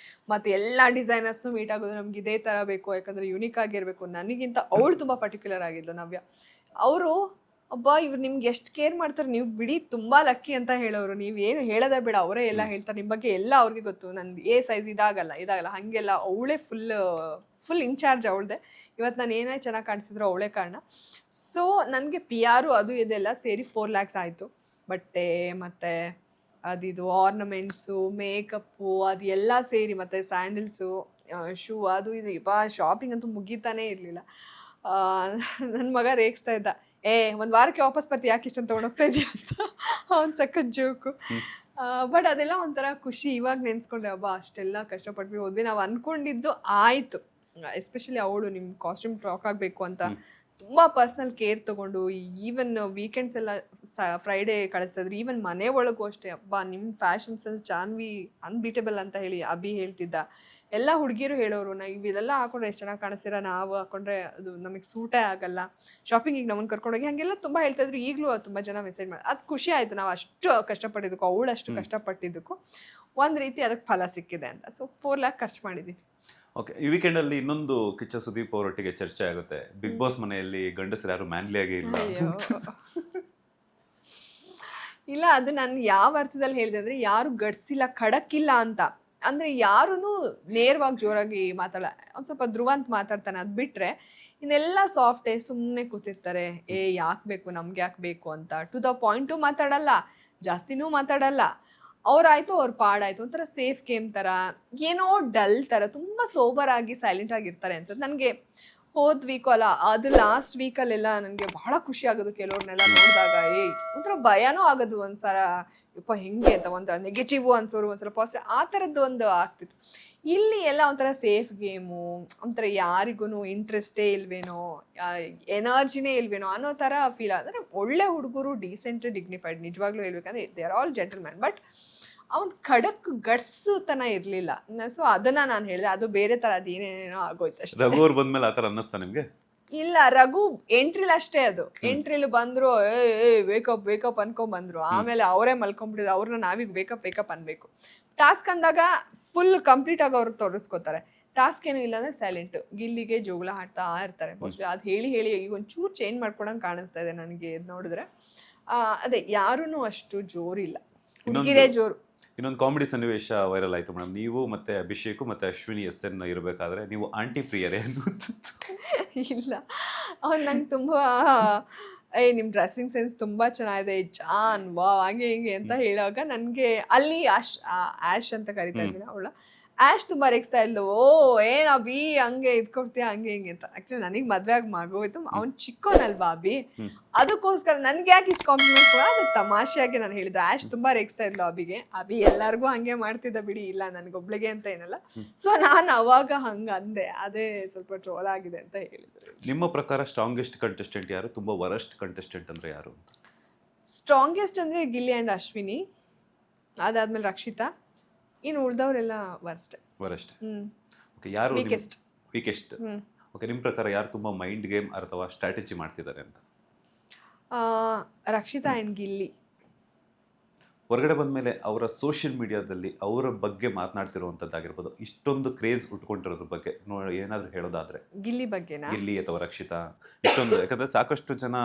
ಮತ್ತು ಎಲ್ಲ ಡಿಸೈನರ್ಸ್ನು ಮೀಟ್ ಆಗೋದು, ನಮ್ಗೆ ಇದೇ ಥರ ಬೇಕು, ಯಾಕಂದರೆ ಯುನಿಕ್ ಆಗಿರಬೇಕು. ನನಗಿಂತ ಅವಳು ತುಂಬ ಪರ್ಟಿಕ್ಯುಲರ್ ಆಗಿದ್ದು ನವ್ಯ. ಅವರು ಇವ್ರು ನಿಮ್ಗೆ ಎಷ್ಟು ಕೇರ್ ಮಾಡ್ತಾರೆ, ನೀವು ಬಿಡಿ ತುಂಬ ಲಕ್ಕಿ ಅಂತ ಹೇಳೋರು. ನೀವೇನು ಹೇಳೋದೇ ಬೇಡ, ಅವರೇ ಎಲ್ಲ ಹೇಳ್ತಾರೆ ನಿಮ್ಮ ಬಗ್ಗೆ, ಎಲ್ಲ ಅವ್ರಿಗೆ ಗೊತ್ತು. ನಂದು ಎ ಸೈಜ್ ಇದಾಗಲ್ಲ ಹಾಗೆಲ್ಲ ಅವಳೇ ಫುಲ್ ಇನ್ಚಾರ್ಜ್ ಅವಳದೆ. ಇವತ್ತು ನಾನು ಏನೇ ಚೆನ್ನಾಗಿ ಕಾಣಿಸಿದ್ರು ಅವಳೇ ಕಾರಣ. ಸೊ ನನಗೆ PR ಅದು ಇದೆಲ್ಲ ಸೇರಿ 4 lakhs ಆಯಿತು. ಬಟ್ಟೆ ಮತ್ತು ಅದಿದು ಆರ್ನಮೆಂಟ್ಸು, ಮೇಕಪ್ಪು, ಅದು ಎಲ್ಲ ಸೇರಿ, ಮತ್ತು ಸ್ಯಾಂಡಲ್ಸು, ಶೂ, ಅದು ಇದು ಶಾಪಿಂಗ್ ಅಂತೂ ಮುಗೀತಾನೇ ಇರಲಿಲ್ಲ. ನನ್ನ ಮಗ ರೇಗಿಸ್ತಾ ಇದ್ದ, ಒಂದು ವಾರಕ್ಕೆ ವಾಪಸ್ ಬರ್ತೀವಿ, ಯಾಕೆ ಇಷ್ಟೊಂದು ತೊಗೊಂಡೋಗ್ತಾ ಇದೆಯಾ ಅಂತ. ಅವ್ನು ಸಖತ್ ಜೋಕು. ಬಟ್ ಅದೆಲ್ಲ ಒಂಥರ ಖುಷಿ. ಇವಾಗ ನೆನೆಸ್ಕೊಂಡ್ರೆ ಅಷ್ಟೆಲ್ಲ ಕಷ್ಟಪಟ್ವಿ, ಹೋದ್ವಿ, ನಾವು ಅಂದ್ಕೊಂಡಿದ್ದು ಆಯಿತು. ಎಸ್ಪೆಷಲಿ ಅವಳು ನಿಮ್ಮ ಕಾಸ್ಟ್ಯೂಮ್ ಟಾಕ್ ಆಗಬೇಕು ಅಂತ ತುಂಬ ಪರ್ಸ್ನಲ್ ಕೇರ್ ತೊಗೊಂಡು, ಈವನ್ ವೀಕೆಂಡ್ಸ್ ಎಲ್ಲ ಫ್ರೈಡೇ ಕಳಿಸ್ತಿದ್ರು. ಈವನ್ ಮನೆ ಒಳಗೂ ಅಷ್ಟೇ, ನಿಮ್ಮ ಫ್ಯಾಷನ್ ಸೆನ್ಸ್ ಜಾನ್ವಿ ಅನ್ಬೀಟೇಬಲ್ ಅಂತ ಹೇಳಿ ಅಭಿ ಹೇಳ್ತಿದ್ದ. ಎಲ್ಲ ಹುಡುಗಿರು ಹೇಳೋರು, ನಾವು ಇದೆಲ್ಲ ಹಾಕೊಂಡ್ರೆ ಎಷ್ಟು ಚೆನ್ನಾಗಿ ಕಾಣಿಸ್ತೀರ, ನಾವು ಹಾಕೊಂಡ್ರೆ ಅದು ನಮಗೆ ಸೂಟೇ ಆಗಲ್ಲ, ಶಾಪಿಂಗಿಗೆ ನಮ್ಮನ್ನು ಕರ್ಕೊಂಡೋಗಿ, ಹಾಗೆಲ್ಲ ತುಂಬ ಹೇಳ್ತಾಯಿದ್ರು. ಈಗಲೂ ತುಂಬ ಜನ ಮೆಸೇಜ್ ಮಾಡಿ, ಅದು ಖುಷಿ ಆಯಿತು. ನಾವು ಅಷ್ಟು ಕಷ್ಟಪಟ್ಟಿದ್ದಕ್ಕೂ, ಅವಳಷ್ಟು ಕಷ್ಟಪಟ್ಟಿದ್ದಕ್ಕೂ ಒಂದು ರೀತಿ ಅದಕ್ಕೆ ಫಲ ಸಿಕ್ಕಿದೆ ಅಂತ. ಸೊ 4 lakh ಖರ್ಚು ಮಾಡಿದ್ದೀವಿ. ಓಕೆ, ಈ ವೀಕೆಂಡಲ್ಲಿ ಇನ್ನೊಂದು ಕಿಚ್ಚ ಸುದೀಪ್ ಅವರೊಟ್ಟಿಗೆ ಚರ್ಚೆ ಆಗುತ್ತೆ. ಬಿಗ್ ಬಾಸ್ ಮನೆಯಲ್ಲಿ ಗಂಡಸರು ಯಾರು ಮ್ಯಾನ್ಲಿಯಾಗೇ ಇಲ್ಲ. ಇಲ್ಲ, ಅದು ನಾನು ಯಾವ ಅರ್ಥದಲ್ಲಿ ಹೇಳಿದೆ ಅಂದರೆ, ಯಾರು ಗಡ್ಸಿಲ್ಲ, ಖಡಕ್ಕಿಲ್ಲ ಅಂತ. ಅಂದರೆ ಯಾರೂ ನೇರವಾಗಿ ಜೋರಾಗಿ ಮಾತಾಡ, ಒಂದು ಸ್ವಲ್ಪ ಧ್ರುವಂತ ಮಾತಾಡ್ತಾನೆ, ಅದು ಬಿಟ್ಟರೆ ಇನ್ನೆಲ್ಲ ಸಾಫ್ಟೇ, ಸುಮ್ಮನೆ ಕೂತಿರ್ತಾರೆ. ಯಾಕೆ ಬೇಕು, ನಮ್ಗೆ ಯಾಕೆ ಬೇಕು ಅಂತ ಟು ದ ಪಾಯಿಂಟು ಮಾತಾಡಲ್ಲ, ಜಾಸ್ತಿನೂ ಮಾತಾಡಲ್ಲ. ಅವ್ರಾಯ್ತು, ಅವ್ರ ಪಾಡಾಯ್ತು, ಒಂಥರ ಸೇಫ್ ಗೇಮ್ ಥರ, ಏನೋ ಡಲ್ ಥರ, ತುಂಬ ಸೋಬರಾಗಿ ಸೈಲೆಂಟ್ ಆಗಿರ್ತಾರೆ ಅನ್ಸುತ್ತೆ ನನಗೆ. ಹೋದ ವೀಕು ಅಲ್ಲ, ಅದು ಲಾಸ್ಟ್ ವೀಕಲ್ಲೆಲ್ಲ ನನಗೆ ಬಹಳ ಖುಷಿ ಆಗೋದು ಕೆಲವ್ರನ್ನೆಲ್ಲ ನೋಡಿದಾಗ. ಒಂಥರ ಭಯನೂ ಆಗೋದು ಒಂದ್ಸಲ, ಹೆಂಗೆ ಅಂತ, ಒಂಥರ ನೆಗೆಟಿವ್ ಅನ್ಸೋರು, ಒಂದ್ಸಲ ಪಾಸಿಟಿವ್, ಆ ಥರದ್ದು ಒಂದು ಆಗ್ತಿತ್ತು. ಇಲ್ಲಿ ಎಲ್ಲ ಒಂಥರ ಸೇಫ್ ಗೇಮು, ಒಂಥರ ಯಾರಿಗೂ ಇಂಟ್ರೆಸ್ಟೇ ಇಲ್ವೇನೋ, ಎನರ್ಜಿನೇ ಇಲ್ವೇನೋ ಅನ್ನೋ ಥರ ಫೀಲ್. ಅಂದರೆ ಒಳ್ಳೆ ಹುಡುಗರು, ಡೀಸೆಂಟ್, ಡಿಗ್ನಿಫೈಡ್, ನಿಜವಾಗ್ಲೂ ಹೇಳ್ಬೇಕಂದ್ರೆ they are all gentleman. But ಅವನು ಖಡಕ್ ಗಡ್ಸುತನ ಇರಲಿಲ್ಲ. ಸೊ ಅದನ್ನು ನಾನು ಹೇಳಿದೆ, ಅದು ಬೇರೆ ಥರ, ಅದು ಏನೇನೇನೋ ಆಗೋಯ್ತು ಅಷ್ಟೇ. ರಘು ಅವ್ರು ಬಂದ್ಮೇಲೆ ಆ ಥರ ಅನ್ನಿಸ್ತಾ ನಿಮಗೆ? ಇಲ್ಲ, ರಘು ಎಂಟ್ರಿಲಿ ಅಷ್ಟೇ. ಅದು ಎಂಟ್ರಿಲಿ ಬಂದರು, ವೇಕಪ್ ಅನ್ಕೊಂಡ್ಬಂದರು. ಆಮೇಲೆ ಅವರೇ ಮಲ್ಕೊಂಡ್ಬಿಟ್ಟಿದ್ರು. ಅವ್ರನ್ನ ನಾವೀಗ ವೇಕಪ್ ಅನ್ಬೇಕು. ಟಾಸ್ಕ್ ಅಂದಾಗ ಫುಲ್ ಕಂಪ್ಲೀಟ್ ಆಗಿ ಅವ್ರು ತೋರಿಸ್ಕೋತಾರೆ. ಟಾಸ್ಕ್ ಏನೂ ಇಲ್ಲ ಅಂದರೆ ಸೈಲೆಂಟು, ಗಿಲ್ಲಿಗೆ ಜೋಗುಳ ಹಾಡ್ತಾ ಇರ್ತಾರೆ. ಮೋಸ್ಟ್ಲಿ ಅದು ಹೇಳಿ ಈಗ ಒಂಚೂರು ಚೇಂಜ್ ಮಾಡ್ಕೊಳಂಗೆ ಕಾಣಿಸ್ತಾ ಇದೆ ನನಗೆ ಇದು ನೋಡಿದ್ರೆ. ಅದೇ ಯಾರೂ ಅಷ್ಟು ಜೋರಿಲ್ಲ, ಹುಡುಗಿರೇ ಜೋರು. ಇನ್ನೊಂದು ಕಾಮಿಡಿ ಸನ್ನಿವೇಶ ವೈರಲ್ ಆಯಿತು ಮೇಡಮ್. ನೀವು ಮತ್ತು ಅಭಿಷೇಕು ಮತ್ತು ಅಶ್ವಿನಿ SN ಇರಬೇಕಾದ್ರೆ ನೀವು ಆಂಟಿ ಪ್ರಿಯರೇ ಅನ್ನೋದು? ಇಲ್ಲ, ಅವ್ನು ನಂಗೆ ತುಂಬ ನಿಮ್ಮ ಡ್ರೆಸ್ಸಿಂಗ್ ಸೆನ್ಸ್ ತುಂಬ ಚೆನ್ನಾಗಿದೆ ಜಾನ್, ಹಾಗೆ ಹಿಂಗೆ ಅಂತ ಹೇಳುವಾಗ ನನಗೆ ಅಲ್ಲಿ ಆ್ಯಶ್ ಅಂತ ಕರಿತಾ ಇದ್ದೀನಿ ಅವಳ. ಆ್ಯಶ್ ತುಂಬ ರೇಗಿಸ್ತಾ ಇದ್ಲು, ಏನು ಅಭಿ ಹಂಗೆ ಇದ್ಕೊಡ್ತೀಯ ಹಂಗೆ ಹಿಂಗೆ ಅಂತ. ಆ್ಯಕ್ಚುಲಿ ನನಗೆ ಮದುವೆ ಆಗಿ ಮಗೋಯ್ತು, ಅವ್ನು ಚಿಕ್ಕೋನಲ್ವಾ ಅಭಿ, ಅದಕ್ಕೋಸ್ಕರ ನನಗೆ ಯಾಕೆ ಇಷ್ಟು ಕಾಂಪ್ಲಿಮೆಂಟ್ ಕೂಡ ಅದು ತಮಾಷೆಯಾಗಿ ನಾನು ಹೇಳಿದ್ದು. ಆ್ಯಶ್ ತುಂಬ ರೇಗಿಸ್ತಾ ಇದ್ಲು ಅಭಿಗೆ. ಅಭಿ ಎಲ್ಲರಿಗೂ ಹಂಗೆ ಮಾಡ್ತಿದ್ದ ಬಿಡಿ, ಇಲ್ಲ ನನಗೊಬ್ಳಿಗೆ ಅಂತ ಏನಲ್ಲ. ಸೊ ನಾನು ಅವಾಗ ಹಂಗೆ ಅಂದೆ, ಅದೇ ಸ್ವಲ್ಪ ಟ್ರೋಲ್ ಆಗಿದೆ ಅಂತ ಹೇಳಿದ್ರು. ನಿಮ್ಮ ಪ್ರಕಾರ ಸ್ಟ್ರಾಂಗೆಸ್ಟ್ ಕಂಟೆಸ್ಟೆಂಟ್ ಯಾರು, ತುಂಬ ವರಸ್ಟ್ ಕಂಟೆಸ್ಟೆಂಟ್ ಅಂದರೆ ಯಾರು ಅಂತ? ಸ್ಟ್ರಾಂಗೆಸ್ಟ್ ಅಂದರೆ ಗಿಲ್ಲಿ ಆ್ಯಂಡ್ ಅಶ್ವಿನಿ, ಅದಾದ್ಮೇಲೆ ರಕ್ಷಿತಾ, ಇನ್ನು ಉಳ್ದವರೆಲ್ಲ ವರ್ಸ್ಟ್. ಓಕೆ, ಯಾರು ವೀಕೆಸ್ಟ್? ಓಕೆ, ನಿಮ್ಮ ಪ್ರಕಾರ ಯಾರು ತುಂಬ ಮೈಂಡ್ ಗೇಮ್ ಅಥವಾ ಸ್ಟ್ರಾಟಜಿ ಮಾಡ್ತಿದ್ದಾರೆ ಅಂತ? ರಕ್ಷಿತಾ ಆ್ಯಂಡ್ ಗಿಲ್ಲಿ. ಹೊರಗಡೆ ಬಂದಮೇಲೆ ಅವರ ಸೋಷಿಯಲ್ ಮೀಡಿಯಾದಲ್ಲಿ ಅವರ ಬಗ್ಗೆ ಮಾತನಾಡ್ತಿರುವಂಥದ್ದಾಗಿರ್ಬೋದು, ಇಷ್ಟೊಂದು ಕ್ರೇಜ್ ಉಟ್ಕೊಂಡಿರೋದ್ರ ಬಗ್ಗೆ ಏನಾದರೂ ಹೇಳೋದಾದರೆ ಗಿಲ್ಲಿ ಬಗ್ಗೆನಾ? ಗಿಲ್ಲಿ ಅಥವಾ ರಕ್ಷಿತಾ ಇಷ್ಟೊಂದು, ಯಾಕಂದರೆ ಸಾಕಷ್ಟು ಜನ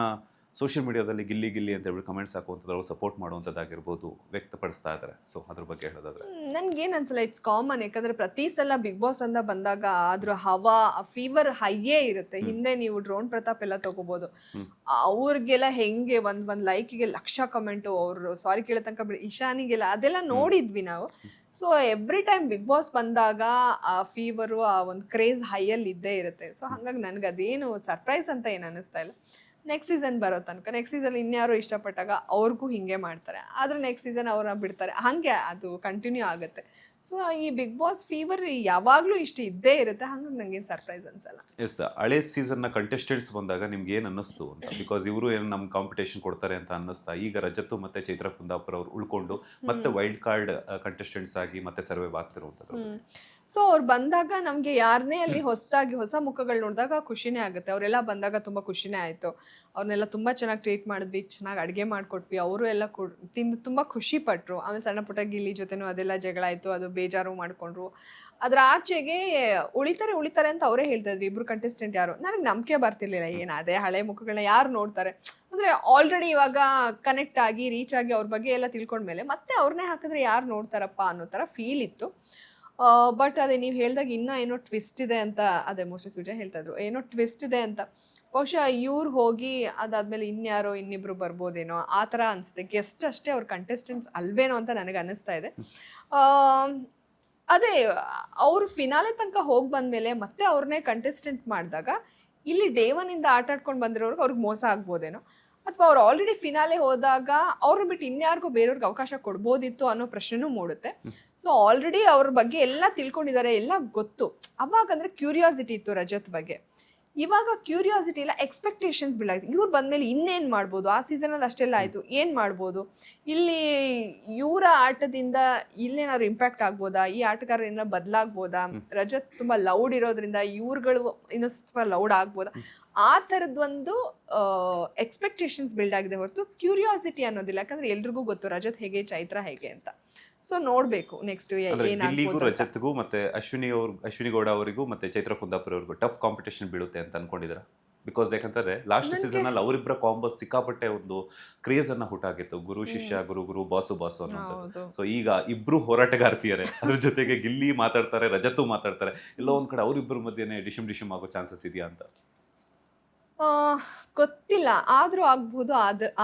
ಸೋಷಿಯಲ್ ಮೀಡಿಯಾದಲ್ಲಿ ಗಿಲ್ಲಿ ಗಿಲ್ಲಿ ಅಂತ ಹೇಳ್ಬಿಟ್ಟು ಕಮೆಂಟ್ಸ್ ಹಾಕುವಂಥದ್ದು, ಅವ್ರು ಸಪೋರ್ಟ್ ಮಾಡುವಂಥದ್ದಾಗಿರ್ಬೋದು ವ್ಯಕ್ತಪಡಿಸ್ತಾ ಇದ್ದಾರೆ. ಸೊ ಅದ್ರ ಬಗ್ಗೆ ಹೇಳೋದಾದ್ರೆ ನನ್ಗೇನು ಅನ್ಸಲ್ಲ, ಇಟ್ಸ್ ಕಾಮನ್. ಯಾಕಂದ್ರೆ ಪ್ರತಿ ಸಲ ಬಿಗ್ ಬಾಸ್ ಅಂತ ಬಂದಾಗ ಅದ್ರ ಹವಾ ಫೀವರ್ ಹೈಯೇ ಇರುತ್ತೆ. ಹಿಂದೆ ನೀವು ಡ್ರೋನ್ ಪ್ರತಾಪ್ ಎಲ್ಲ ತಗೋಬಹುದು, ಅವ್ರಿಗೆಲ್ಲ ಹೆಂಗೆ ಒಂದ್ ಲೈಕಿಗೆ ಲಕ್ಷ ಕಮೆಂಟು, ಅವ್ರು ಸಾರಿ ಕೇಳೋ ತನಕ ಇಶಾನಿಗೆಲ್ಲ ಅದೆಲ್ಲ ನೋಡಿದ್ವಿ ನಾವು. So every time Bigg Boss ಬಂದಾಗ ಆ ಫೀವರು, ಆ ಒಂದು ಕ್ರೇಜ್ ಹೈಯಲ್ಲಿ ಇದ್ದೇ ಇರುತ್ತೆ. ಸೊ ಹಾಗಾಗಿ ನನಗೆ ಅದೇನು ಸರ್ಪ್ರೈಸ್ ಅಂತ ಏನು ಅನ್ನಿಸ್ತಾ ಇಲ್ಲ. ನೆಕ್ಸ್ಟ್ ಸೀಸನ್ ಬರೋ ತನಕ, ನೆಕ್ಸ್ಟ್ ಸೀಸನ್ ಇನ್ಯಾರು ಇಷ್ಟಪಟ್ಟಾಗ ಅವ್ರಿಗೂ ಹಿಂಗೆ ಮಾಡ್ತಾರೆ, ಆದರೆ ನೆಕ್ಸ್ಟ್ ಸೀಸನ್ ಅವ್ರನ್ನ ಬಿಡ್ತಾರೆ, ಹಾಗೆ ಅದು ಕಂಟಿನ್ಯೂ ಆಗುತ್ತೆ. ಸೊ ಈ ಬಿಗ್ ಬಾಸ್ ಫೀವರ್ ಯಾವಾಗಲೂ ಇಷ್ಟು ಇದ್ದೇ ಇರುತ್ತೆ, ಹಂಗಾಗಿ ನಂಗೇನು ಸರ್ಪ್ರೈಸ್ ಅನ್ಸಲ್ಲ. ಎಸ್, ಹಳೆ ಸೀಸನ್ನ ಕಂಟೆಸ್ಟೆಂಟ್ಸ್ ಬಂದಾಗ ನಿಮ್ಗೆ ಏನು ಅನ್ನಿಸ್ತು ಅಂತ? ಬಿಕಾಸ್ ಇವರು ಏನು ನಮ್ಮ ಕಾಂಪಿಟೇಷನ್ ಕೊಡ್ತಾರೆ ಅಂತ ಅನ್ನಿಸ್ತಾ, ಈಗ ರಜತ್ತು ಮತ್ತೆ ಚೈತ್ರ ಕುಂದಾಪುರ ಅವ್ರು ಉಳ್ಕೊಂಡು ಮತ್ತೆ ವೈಲ್ಡ್ ಕಾರ್ಡ್ ಕಂಟೆಸ್ಟೆಂಟ್ಸ್ ಆಗಿ ಮತ್ತೆ ಸರ್ವೈವ್ ಆಗ್ತಿರುವಂಥದ್ದು. ಸೊ ಅವ್ರು ಬಂದಾಗ ನಮಗೆ ಯಾರನ್ನೇ ಅಲ್ಲಿ ಹೊಸದಾಗಿ ಹೊಸ ಮುಖಗಳು ನೋಡಿದಾಗ ಖುಷಿನೇ ಆಗುತ್ತೆ. ಅವರೆಲ್ಲ ಬಂದಾಗ ತುಂಬ ಖುಷಿನೇ ಆಯಿತು. ಅವ್ರನ್ನೆಲ್ಲ ತುಂಬ ಚೆನ್ನಾಗಿ ಟ್ರೀಟ್ ಮಾಡಿದ್ವಿ, ಚೆನ್ನಾಗಿ ಅಡುಗೆ ಮಾಡಿಕೊಟ್ವಿ, ಅವರು ಎಲ್ಲ ತಿಂದು ತುಂಬ ಖುಷಿ ಪಟ್ಟರು. ಆಮೇಲೆ ಸಣ್ಣ ಪುಟ್ಟ ಗಿಲ್ಲಿ ಜೊತೆನೂ ಅದೆಲ್ಲ ಜಗಳ ಆಯಿತು, ಅದು ಬೇಜಾರು ಮಾಡಿಕೊಂಡ್ರು. ಅದರ ಆಚೆಗೆ ಉಳಿತಾರೆ ಅಂತ ಅವರೇ ಹೇಳ್ತಾ ಇದ್ರು ಇಬ್ಬರು ಕಂಟೆಸ್ಟೆಂಟ್ ಯಾರು. ನನಗೆ ನಂಬಿಕೆ ಬರ್ತಿರ್ಲಿಲ್ಲ, ಏನು ಅದೇ ಹಳೆ ಮುಖಗಳನ್ನ ಯಾರು ನೋಡ್ತಾರೆ ಅಂದರೆ, ಆಲ್ರೆಡಿ ಇವಾಗ ಕನೆಕ್ಟ್ ಆಗಿ ರೀಚ್ ಆಗಿ ಅವ್ರ ಬಗ್ಗೆ ಎಲ್ಲ ತಿಳ್ಕೊಂಡ್ಮೇಲೆ ಮತ್ತೆ ಅವ್ರನ್ನೇ ಹಾಕಿದ್ರೆ ಯಾರು ನೋಡ್ತಾರಪ್ಪ ಅನ್ನೋ ಥರ ಫೀಲ್ ಇತ್ತು. ಬಟ್ ಅದೇ ನೀವು ಹೇಳಿದಾಗ ಇನ್ನೂ ಏನೋ ಟ್ವಿಸ್ಟ್ ಇದೆ ಅಂತ, ಅದೇ ಮೋಸ್ಟ್ಲಿ ಸುಜಾ ಹೇಳ್ತಾ ಇದ್ರು ಏನೋ ಟ್ವಿಸ್ಟ್ ಇದೆ ಅಂತ. ಬಹುಶಃ ಇವ್ರು ಹೋಗಿ ಅದಾದ್ಮೇಲೆ ಇನ್ಯಾರೋ ಇನ್ನಿಬ್ರು ಬರ್ಬೋದೇನೋ ಆ ಥರ ಅನಿಸುತ್ತೆ. ಗೆಸ್ಟ್ ಅಷ್ಟೇ, ಅವ್ರ ಕಂಟೆಸ್ಟೆಂಟ್ಸ್ ಅಲ್ವೇನೋ ಅಂತ ನನಗೆ ಅನ್ನಿಸ್ತಾ ಇದೆ. ಅದೇ ಅವರು ಫಿನಾಲೆ ತನಕ ಹೋಗಿ ಬಂದಮೇಲೆ ಮತ್ತೆ ಅವ್ರನ್ನೇ ಕಂಟೆಸ್ಟೆಂಟ್ ಮಾಡಿದಾಗ ಇಲ್ಲಿ ಡೇ ಒನ್ನಿಂದ ಆಟ ಆಡ್ಕೊಂಡು ಬಂದಿರೋರ್ಗೆ ಅವ್ರಿಗೆ ಮೋಸ ಆಗ್ಬೋದೇನೋ, ಅಥವಾ ಅವ್ರು ಆಲ್ರೆಡಿ ಫಿನಾಲೆ ಹೋದಾಗ ಅವ್ರನ್ನ ಬಿಟ್ಟು ಇನ್ಯಾರಿಗೂ ಬೇರೆಯವ್ರಿಗೆ ಅವಕಾಶ ಕೊಡ್ಬೋದಿತ್ತು ಅನ್ನೋ ಪ್ರಶ್ನೆನೂ ಮೂಡುತ್ತೆ. ಸೊ ಆಲ್ರೆಡಿ ಅವ್ರ ಬಗ್ಗೆ ಎಲ್ಲ ತಿಳ್ಕೊಂಡಿದ್ದಾರೆ, ಎಲ್ಲ ಗೊತ್ತು. ಅವಾಗಂದ್ರೆ ಕ್ಯೂರಿಯಾಸಿಟಿ ಇತ್ತು ರಜತ್ ಬಗ್ಗೆ. ಇವಾಗ ಕ್ಯೂರಿಯಾಸಿಟಿ ಇಲ್ಲ, ಎಕ್ಸ್ಪೆಕ್ಟೇಷನ್ಸ್ ಬೀಳಾಯ್ತು. ಇವ್ರು ಬಂದಮೇಲೆ ಇನ್ನೇನು ಮಾಡ್ಬೋದು, ಆ ಸೀಸನಲ್ಲಿ ಅಷ್ಟೆಲ್ಲ ಆಯಿತು, ಏನು ಮಾಡ್ಬೋದು, ಇಲ್ಲಿ ಇವರ ಆಟದಿಂದ ಇಲ್ಲೇನಾದ್ರು ಇಂಪ್ಯಾಕ್ಟ್ ಆಗ್ಬೋದಾ, ಈ ಆಟಗಾರ ಏನಾದ್ರು ಬದಲಾಗ್ಬೋದಾ, ರಜತ್ ತುಂಬ ಲೌಡ್ ಇರೋದ್ರಿಂದ ಇವ್ರುಗಳು ಇನ್ನೂ ಸ್ವಲ್ಪ ಲೌಡ್ ಆಗ್ಬೋದಾ, ಆ ಥರದ್ದೊಂದು ಎಕ್ಸ್ಪೆಕ್ಟೇಷನ್ಸ್ ಬಿಲ್ಡ್ ಆಗಿದೆ ಹೊರತು ಕ್ಯೂರಿಯಾಸಿಟಿ ಅನ್ನೋದಿಲ್ಲ. ಯಾಕಂದರೆ ಎಲ್ರಿಗೂ ಗೊತ್ತು ರಜತ್ ಹೇಗೆ, ಚೈತ್ರ ಹೇಗೆ ಅಂತ. ಸೊ ನೋಡ್ಬೇಕು ನೆಕ್ಸ್ಟ್ ಗಿಲ್ಲಿಗೂ ರಜತ್ಗೂ ಮತ್ತೆ ಅಶ್ವಿನಿ ಗೌಡ ಅವರಿಗೂ ಮತ್ತೆ ಚೈತ್ರ ಕುಂದಾಪುರ ಅವರಿಗೂ ಟಫ್ ಕಾಂಪಿಟೇಷನ್ ಬೀಳುತ್ತೆ ಅಂತ ಅನ್ಕೊಂಡಿದ್ರ? ಬಿಕಾಸ್ ಯಾಕಂದ್ರೆ ಲಾಸ್ಟ್ ಸೀಸನ್ ಅಲ್ಲಿ ಅವರಿಬ್ಬರ ಕಾಂಬೋ ಸಿಕ್ಕಾಪಟ್ಟೆ ಒಂದು ಕ್ರೇಜ್ ಅನ್ನ ಹುಟ್ಟಾಕಿತ್ತು, ಗುರು ಶಿಷ್ಯ, ಗುರು ಬಾಸು ಅನ್ನೋದು. ಸೊ ಈಗ ಇಬ್ರು ಹೋರಾಟಗಾರ್ತಿಯರೆ, ಅದ್ರ ಜೊತೆಗೆ ಗಿಲ್ಲಿ ಮಾತಾಡ್ತಾರೆ, ರಜತ್ತು ಮಾತಾಡ್ತಾರೆ, ಎಲ್ಲೋ ಒಂದ್ ಕಡೆ ಅವರಿಬ್ಬರ ಮಧ್ಯೆ ಡಿಶಮ್ ಆಗೋ ಚಾನ್ಸಸ್ ಇದೆಯಾ ಅಂತ ಗೊತ್ತಿಲ್ಲ. ಆದ್ರೂ ಆಗ್ಬೋದು,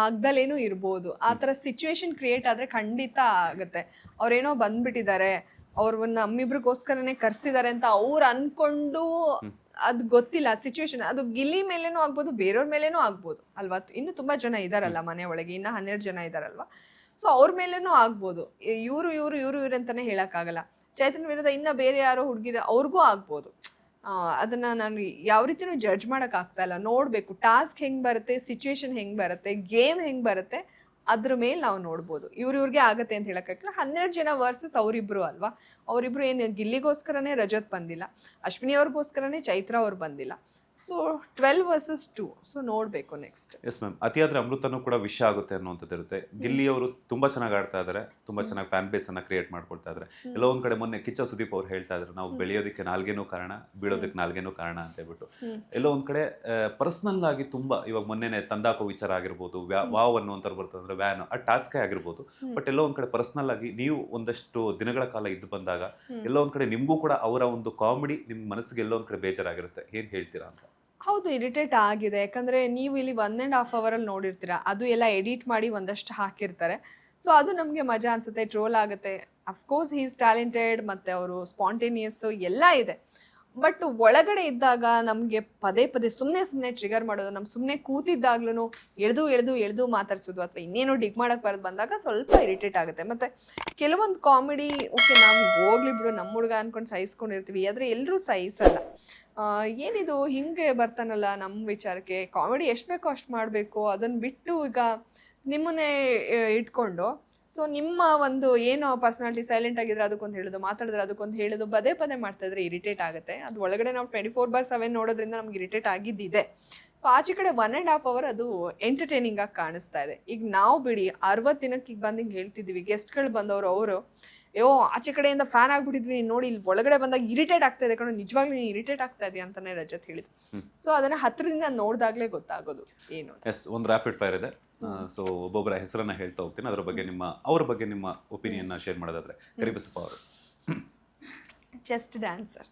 ಆಗ್ದಲೇನೂ ಇರ್ಬೋದು. ಆ ಥರ ಸಿಚುವೇಶನ್ ಕ್ರಿಯೇಟ್ ಆದರೆ ಖಂಡಿತ ಆಗುತ್ತೆ. ಅವ್ರೇನೋ ಬಂದ್ಬಿಟ್ಟಿದ್ದಾರೆ, ಅವ್ರು ನಮ್ಮಿಬ್ರಿಗೋಸ್ಕರನೇ ಕರ್ಸಿದ್ದಾರೆ ಅಂತ ಅವ್ರು ಅನ್ಕೊಂಡು, ಅದು ಗೊತ್ತಿಲ್ಲ ಸಿಚುವೇಶನ್. ಅದು ಗಿಲ್ಲಿ ಮೇಲೇನೂ ಆಗ್ಬೋದು, ಬೇರೆಯವ್ರ ಮೇಲೇನೂ ಆಗ್ಬೋದು ಅಲ್ವಾ. ಇನ್ನು ತುಂಬ ಜನ ಇದಾರಲ್ಲ ಮನೆ ಒಳಗೆ, ಇನ್ನು 12 ಜನ ಇದಾರಲ್ವಾ. ಸೊ ಅವ್ರ ಮೇಲೇನೂ ಆಗ್ಬೋದು. ಇವರು ಅಂತಾನೆ ಹೇಳೋಕ್ಕಾಗಲ್ಲ. ಚೈತನ್ಯ ವಿರುದ್ಧ ಇನ್ನು ಬೇರೆ ಯಾರೋ ಹುಡುಗಿರ ಅವ್ರಿಗೂ ಆಗ್ಬೋದು. ಅದನ್ನು ನಾನು ಯಾವ ರೀತಿಯೂ ಜಡ್ಜ್ ಮಾಡೋಕ್ಕಾಗ್ತಾ ಇಲ್ಲ. ನೋಡಬೇಕು ಟಾಸ್ಕ್ ಹೆಂಗೆ ಬರುತ್ತೆ, ಸಿಚುವೇಶನ್ ಹೆಂಗೆ ಬರುತ್ತೆ, ಗೇಮ್ ಹೆಂಗೆ ಬರುತ್ತೆ, ಅದ್ರ ಮೇಲೆ ನಾವು ನೋಡ್ಬೋದು. ಇವ್ರಿಗೆ ಆಗುತ್ತೆ ಅಂತ ಹೇಳೋಕ್ಕಾಗಲ್ಲ. 12 ಜನ ವರ್ಸಸ್ ಅವರಿಬ್ರು ಅಲ್ವಾ. ಅವರಿಬ್ರು ಏನು ಗಿಲ್ಲಿಗೋಸ್ಕರನೇ ರಜತ್ ಬಂದಿಲ್ಲ, ಅಶ್ವಿನಿ ಅವ್ರಿಗೋಸ್ಕರನೇ ಚೈತ್ರ ಅವ್ರು ಬಂದಿಲ್ಲ. So 12 versus 2. ಸೊ ನೋಡಬೇಕು ನೆಕ್ಸ್ಟ್. ಎಸ್ ಮ್ಯಾಮ್, ಅತಿಯಾದ್ರೆ ಅಮೃತನೂ ಕೂಡ ವಿಷ ಆಗುತ್ತೆ ಅನ್ನುವಂಥದ್ದು ಇರುತ್ತೆ. ಗಿಲ್ಲಿ ಅವರು ತುಂಬಾ ಚೆನ್ನಾಗಿ ಆಡ್ತಾ ಇದ್ದಾರೆ, ತುಂಬಾ ಚೆನ್ನಾಗಿ ಫ್ಯಾನ್ ಬೇಸ್ ಅನ್ನ ಕ್ರಿಯೇಟ್ ಮಾಡ್ಕೊಳ್ತಾ ಇದ್ದಾರೆ. ಎಲ್ಲೋ ಒಂದ್ ಕಡೆ ಮೊನ್ನೆ ಕಿಚ್ಚ ಸುದೀಪ್ ಅವ್ರು ಹೇಳ್ತಾ ಇದ್ರು, ನಾವು ಬೆಳೆಯೋದಕ್ಕೆ ನಾಲ್ಗೇನೂ ಕಾರಣ, ಬೀಳೋದಕ್ಕೆ ನಾಲ್ಗೇನೂ ಕಾರಣ ಅಂತ ಹೇಳ್ಬಿಟ್ಟು. ಎಲ್ಲೋ ಒಂದ್ ಕಡೆ ಪರ್ಸನಲ್ ಆಗಿ ತುಂಬಾ, ಇವಾಗ ಮೊನ್ನೆ ತಂದಾಕೋ ವಿಚಾರ ಆಗಿರ್ಬೋದು, ವಾವ್ ಅನ್ನುವಂತ ಬರ್ತದಂದ್ರೆ ವ್ಯಾನ್ ಆ ಟಾಸ್ಕೇ ಆಗಿರ್ಬೋದು. ಬಟ್ ಎಲ್ಲೋ ಒಂದ್ ಕಡೆ ಪರ್ಸನಲ್ ಆಗಿ ನೀವು ಒಂದಷ್ಟು ದಿನಗಳ ಕಾಲ ಇದ್ದು ಬಂದಾಗ ಎಲ್ಲೋ ಒಂದ್ ಕಡೆ ನಿಮ್ಗೂ ಕೂಡ ಅವರ ಒಂದು ಕಾಮಿಡಿ ನಿಮ್ ಮನಸ್ಸಿಗೆ ಎಲ್ಲೋ ಒಂದ್ ಕಡೆ ಬೇಜಾರಾಗಿರುತ್ತೆ. ಏನ್ ಹೇಳ್ತೀರಾ ಅಂತ? ಹೌದು, ಇರಿಟೇಟ್ ಆಗಿದೆ. ಯಾಕಂದರೆ ನೀವು ಇಲ್ಲಿ 1.5 ಅವರಲ್ಲಿ ನೋಡಿರ್ತೀರ, ಅದು ಎಲ್ಲ ಎಡಿಟ್ ಮಾಡಿ ಒಂದಷ್ಟು ಹಾಕಿರ್ತಾರೆ. ಸೊ ಅದು ನಮಗೆ ಮಜಾ ಅನಿಸುತ್ತೆ, ಟ್ರೋಲ್ ಆಗುತ್ತೆ. ಅಫ್ಕೋರ್ಸ್ ಹೀ ಈಸ್ ಟ್ಯಾಲೆಂಟೆಡ್, ಮತ್ತು ಅವರು ಸ್ಪಾಂಟೇನಿಯಸ್ಸು ಎಲ್ಲ ಇದೆ. ಬಟ್ ಒಳಗಡೆ ಇದ್ದಾಗ ನಮಗೆ ಪದೇ ಸುಮ್ಮನೆ ಟ್ರಿಗರ್ ಮಾಡೋದು, ನಮ್ಮ ಸುಮ್ಮನೆ ಕೂತಿದ್ದಾಗ್ಲೂ ಎಳೆದು ಮಾತಾಡ್ಸೋದು, ಅಥವಾ ಇನ್ನೇನೋ ಡಿಗ್ ಮಾಡೋಕ್ಕೆ ಬರೋದು ಬಂದಾಗ ಸ್ವಲ್ಪ ಇರಿಟೇಟ್ ಆಗುತ್ತೆ. ಮತ್ತು ಕೆಲವೊಂದು ಕಾಮಿಡಿ ಓಕೆ ನಾವು ಹೋಗ್ಲಿ ಬಿಡು ನಮ್ಮ ಹುಡುಗ ಅಂದ್ಕೊಂಡು ಸಹಿಸ್ಕೊಂಡಿರ್ತೀವಿ, ಆದರೆ ಎಲ್ಲರೂ ಸಹಿಸಲ್ಲ. ಏನಿದು ಹಿಂಗೆ ಬರ್ತಾನಲ್ಲ ನಮ್ಮ ವಿಚಾರಕ್ಕೆ, ಕಾಮಿಡಿ ಎಷ್ಟು ಬೇಕೋ ಅಷ್ಟು ಮಾಡಬೇಕು, ಅದನ್ನು ಬಿಟ್ಟು ಈಗ ನಿಮ್ಮನ್ನೇ ಇಟ್ಕೊಂಡು, ಸೊ ನಿಮ್ಮ ಒಂದು ಏನೋ ಪರ್ಸನಾಲಿಟಿ ಸೈಲೆಂಟ್ ಆಗಿದ್ರೆ ಅದಕ್ಕೊಂದು ಹೇಳೋದು, ಮಾತಾಡಿದ್ರೆ ಅದಕ್ಕೊಂದು ಹೇಳೋದು, ಪದೇ ಮಾಡ್ತಾಯಿದ್ರೆ ಇರಿಟೇಟ್ ಆಗುತ್ತೆ. ಅದು ಒಳಗಡೆ ನಾವು 24/7 ನೋಡೋದ್ರಿಂದ ನಮ್ಗೆ ಇರಿಟೇಟ್ ಆಗಿದ್ದಿದೆ. ಸೊ ಆಚೆ ಕಡೆ 1.5 hour ಅದು ಎಂಟರ್ಟೈನಿಂಗ್ ಆಗಿ ಕಾಣಿಸ್ತಾ ಇದೆ. ಈಗ ನಾವು ಬಿಡಿ 60 ದಿನಕ್ಕೆ ಈಗ ಬಂದು ಹಿಂಗೆ ಹೇಳ್ತಿದ್ದೀವಿ, ಗೆಸ್ಟ್ಗಳು ಬಂದವರು ಅವರು ಅಯ್ಯೋ ಆಚೆ ಕಡೆಯಿಂದ ಫ್ಯಾನ್ ಆಗ್ಬಿಟ್ಟಿದ್ವಿ ನೋಡಿ, ಇಲ್ಲಿ ಒಳಗಡೆ ಬಂದಾಗ ಇರಿಟೇಟ್ ಆಗ್ತಾ ಇದೆ ಕಣೋ, ನಿಜವಾಗ್ಲೂ ನೀನು ಇರಿಟೇಟ್ ಆಗ್ತಾ ಇದೆಯಾ ಅಂತಾನೆ ರಜತ್ ಹೇಳಿದ್ರು. ಸೊ ಅದನ್ನ ಹತ್ರದಿಂದ ನೋಡಿದಾಗಲೇ ಗೊತ್ತಾಗೋದು ಏನು. ಎಸ್, ಒಂದು ರ್ಯಾಪಿಡ್ ಫೈರ್ ಇದೆ. ಸೊ ಒಬ್ಬೊಬ್ಬರ ಹೆಸರನ್ನ ಹೇಳ್ತಾ ಹೋಗ್ತೀನಿ, ಅವ್ರ ಬಗ್ಗೆ ನಿಮ್ಮ ಒಪಿನಿಯನ್ನ ಶೇರ್ ಮಾಡೋದಾದ್ರೆ. ಕರಿಬಸಪ್ಪ ಅವರು. Chest dancer.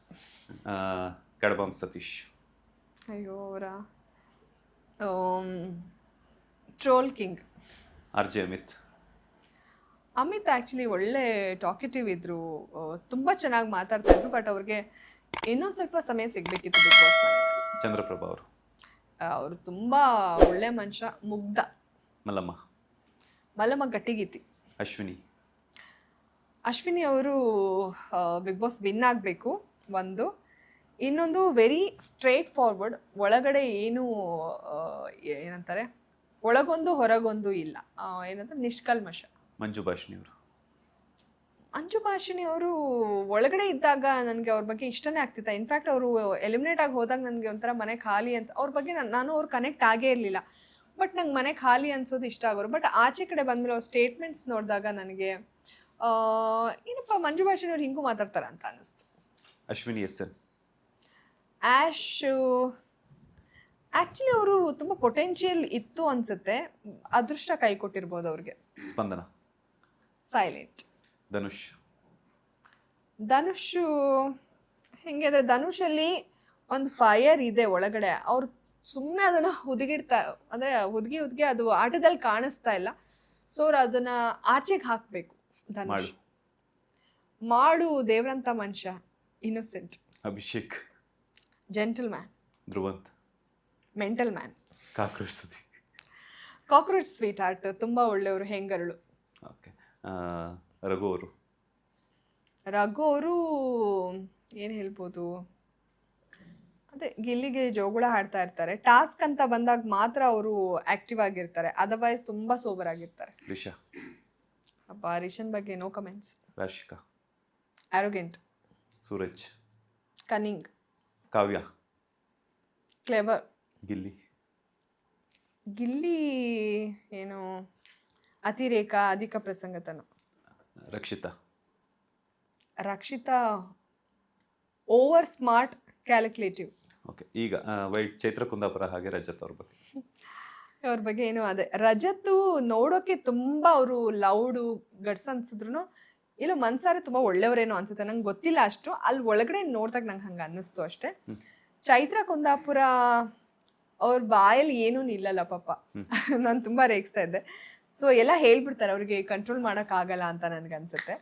ಕಡಬಾಂ ಸತೀಶ್. ಅಯ್ಯೋ ಅವರ troll king. R J Amit. Amit actually ಒಳ್ಳೆ ಟಾಕೆಟಿವ್ ಇದ್ರು, ತುಂಬ ಚೆನ್ನಾಗಿ ಮಾತಾಡ್ತಾ ಇದ್ರು. ಬಟ್ ಅವ್ರಿಗೆ ಇನ್ನೊಂದು ಸ್ವಲ್ಪ ಸಮಯ ಸಿಗಬೇಕಿತ್ತು ಬಿಗ್ ಬಾಸ್ ಮನೆಯಲ್ಲಿ. ಚಂದ್ರಪ್ರಭಾ ಅವರು. ಅವರು ತುಂಬ ಒಳ್ಳೆ ಮನುಷ್ಯ, ಮುಗ್ಧ. ಮಲ್ಲಮ್ಮ ಗಟ್ಟಿಗೀತಿ. ಅಶ್ವಿನಿ ಅವರು ಬಿಗ್ ಬಾಸ್ ವಿನ್ ಆಗಬೇಕು ಒಂದು. ಇನ್ನೊಂದು ವೆರಿ ಸ್ಟ್ರೇಟ್ ಫಾರ್ವರ್ಡ್, ಒಳಗಡೆ ಏನು ಏನಂತಾರೆ ಒಳಗೊಂದು ಹೊರಗೊಂದು ಇಲ್ಲ, ಏನಂತಾರೆ ನಿಷ್ಕಲ್ಮಶ. ಮಂಜು ಭಾಷಿಣಿ ಅವರು ಒಳಗಡೆ ಇದ್ದಾಗ ನನಗೆ ಅವ್ರ ಬಗ್ಗೆ ಇಷ್ಟನೇ ಆಗ್ತಿತ್ತು. ಇನ್ಫ್ಯಾಕ್ಟ್ ಅವರು ಎಲಿಮಿನೇಟ್ ಆಗಿ ಹೋದಾಗ ನನಗೆ ಒಂಥರ ಮನೆ ಖಾಲಿ ಅವ್ರ ಬಗ್ಗೆ ನಾನು ಅವ್ರು ಕನೆಕ್ಟ್ ಆಗೇ ಇರಲಿಲ್ಲ. ಬಟ್ ನಂಗೆ ಮನೆ ಖಾಲಿ ಅನ್ಸೋದು ಇಷ್ಟ ಆಗೋರು. ಬಟ್ ಆಚೆ ಕಡೆ ಬಂದಮೇಲೆ ಅವ್ರ ಸ್ಟೇಟ್ಮೆಂಟ್ಸ್ ನೋಡಿದಾಗ ನನಗೆ ಏನಪ್ಪ ಮಂಜು ಭಾಷಿಣಿ ಅವ್ರು ಹಿಂಗೂ ಮಾತಾಡ್ತಾರೆ ಅಂತ ಅನ್ನಿಸ್ತು. ಅಶ್ವಿನಿ SN. ಆ್ಯಕ್ಚುಲಿ ಅವರು ತುಂಬ ಪೊಟೆನ್ಷಿಯಲ್ ಇತ್ತು ಅನ್ಸುತ್ತೆ, ಅದೃಷ್ಟ ಕೈ ಕೊಟ್ಟಿರ್ಬೋದು ಅವ್ರಿಗೆ. ಸ್ಪಂದನ. ಸೈಲೆಂಟ್. ಧನುಷ್ ಹೆಂಗೆ ಅಂದರೆ ಧನುಷಲ್ಲಿ ಒಂದು ಫೈರ್ ಇದೆ ಒಳಗಡೆ. ಅವ್ರು ಸುಮ್ಮನೆ ಅದನ್ನು ಅಂದರೆ ಹುದುಗಿ ಅದು ಆಟದಲ್ಲಿ ಕಾಣಿಸ್ತಾ ಇಲ್ಲ. ಸೊ ಅವ್ರು ಅದನ್ನು ಆಚೆಗೆ ಹಾಕಬೇಕು. ಧನುಷ್. ಮಾಡು ದೇವ್ರಂತ ಮನುಷ್ಯ, innocent. Abhishek. Gentle man. Dhruvanth. Mental man. Cockroach sweet heart, ತುಂಬ ಒಳ್ಳೆಯವರು, ಹೆಂಗರಳು. ಓಕೆ. ರಘು ಅವರು ಏನು ಹೇಳ್ಬೋದು, ಅದೇ ಗಿಲ್ಲಿಗೆ ಜೋಗುಳ ಹಾಡ್ತಾ ಇರ್ತಾರೆ. ಟಾಸ್ಕ್ ಅಂತ ಬಂದಾಗ ಮಾತ್ರ ಅವರು ಆಕ್ಟಿವ್ ಆಗಿರ್ತಾರೆ, ಅದರ್ವೈಸ್ ತುಂಬ ಸೋಬರ್ ಆಗಿರ್ತಾರೆ. ರಿಷನ್ ಬಗ್ಗೆ no comments. Rashika. Arrogant. Suraj. Cunning. Kavya. Clever. Gilli ಏನು ಅತಿರೇಕ, ಅಧಿಕ ಪ್ರಸಂಗತನ. Rakshita over smart, calculative. Okay. ಈಗ ವೈಟ್ ಚೈತ್ರ ಕುಂದಾಪುರ ಹಾಗೆ ರಜತ್ ಅವ್ರ ಬಗ್ಗೆ. ಅವ್ರ ಬಗ್ಗೆ ಏನು ಅದೇ ರಜತ್ ನೋಡೋಕೆ ತುಂಬ ಅವರು ಲೌಡು ಗಡ್ಸ್ ಅನ್ಸಿದ್ರು ಇಲ್ಲ ಮನ್ಸಾರೆ ತುಂಬ ಒಳ್ಳೆಯವರೇನೋ ಅನ್ಸುತ್ತೆ, ನಂಗೆ ಗೊತ್ತಿಲ್ಲ ಅಷ್ಟು. ಅಲ್ಲಿ ಒಳಗಡೆ ನೋಡಿದಾಗ ನಂಗೆ ಹಂಗೆ ಅನ್ನಿಸ್ತು ಅಷ್ಟೇ. ಚೈತ್ರ ಕುಂದಾಪುರ ಅವ್ರ ಬಾಯಲ್ಲಿ ಏನೂ ನಿಲ್ಲಲ್ಲ ಪಾಪ. ನಾನು ತುಂಬ ರೇಗಿಸ್ತಾ ಇದ್ದೆ. ಸೊ ಎಲ್ಲ ಹೇಳ್ಬಿಡ್ತಾರೆ, ಅವ್ರಿಗೆ ಕಂಟ್ರೋಲ್ ಮಾಡೋಕ್ಕಾಗಲ್ಲ ಅಂತ ನನಗನ್ಸುತ್ತೆ.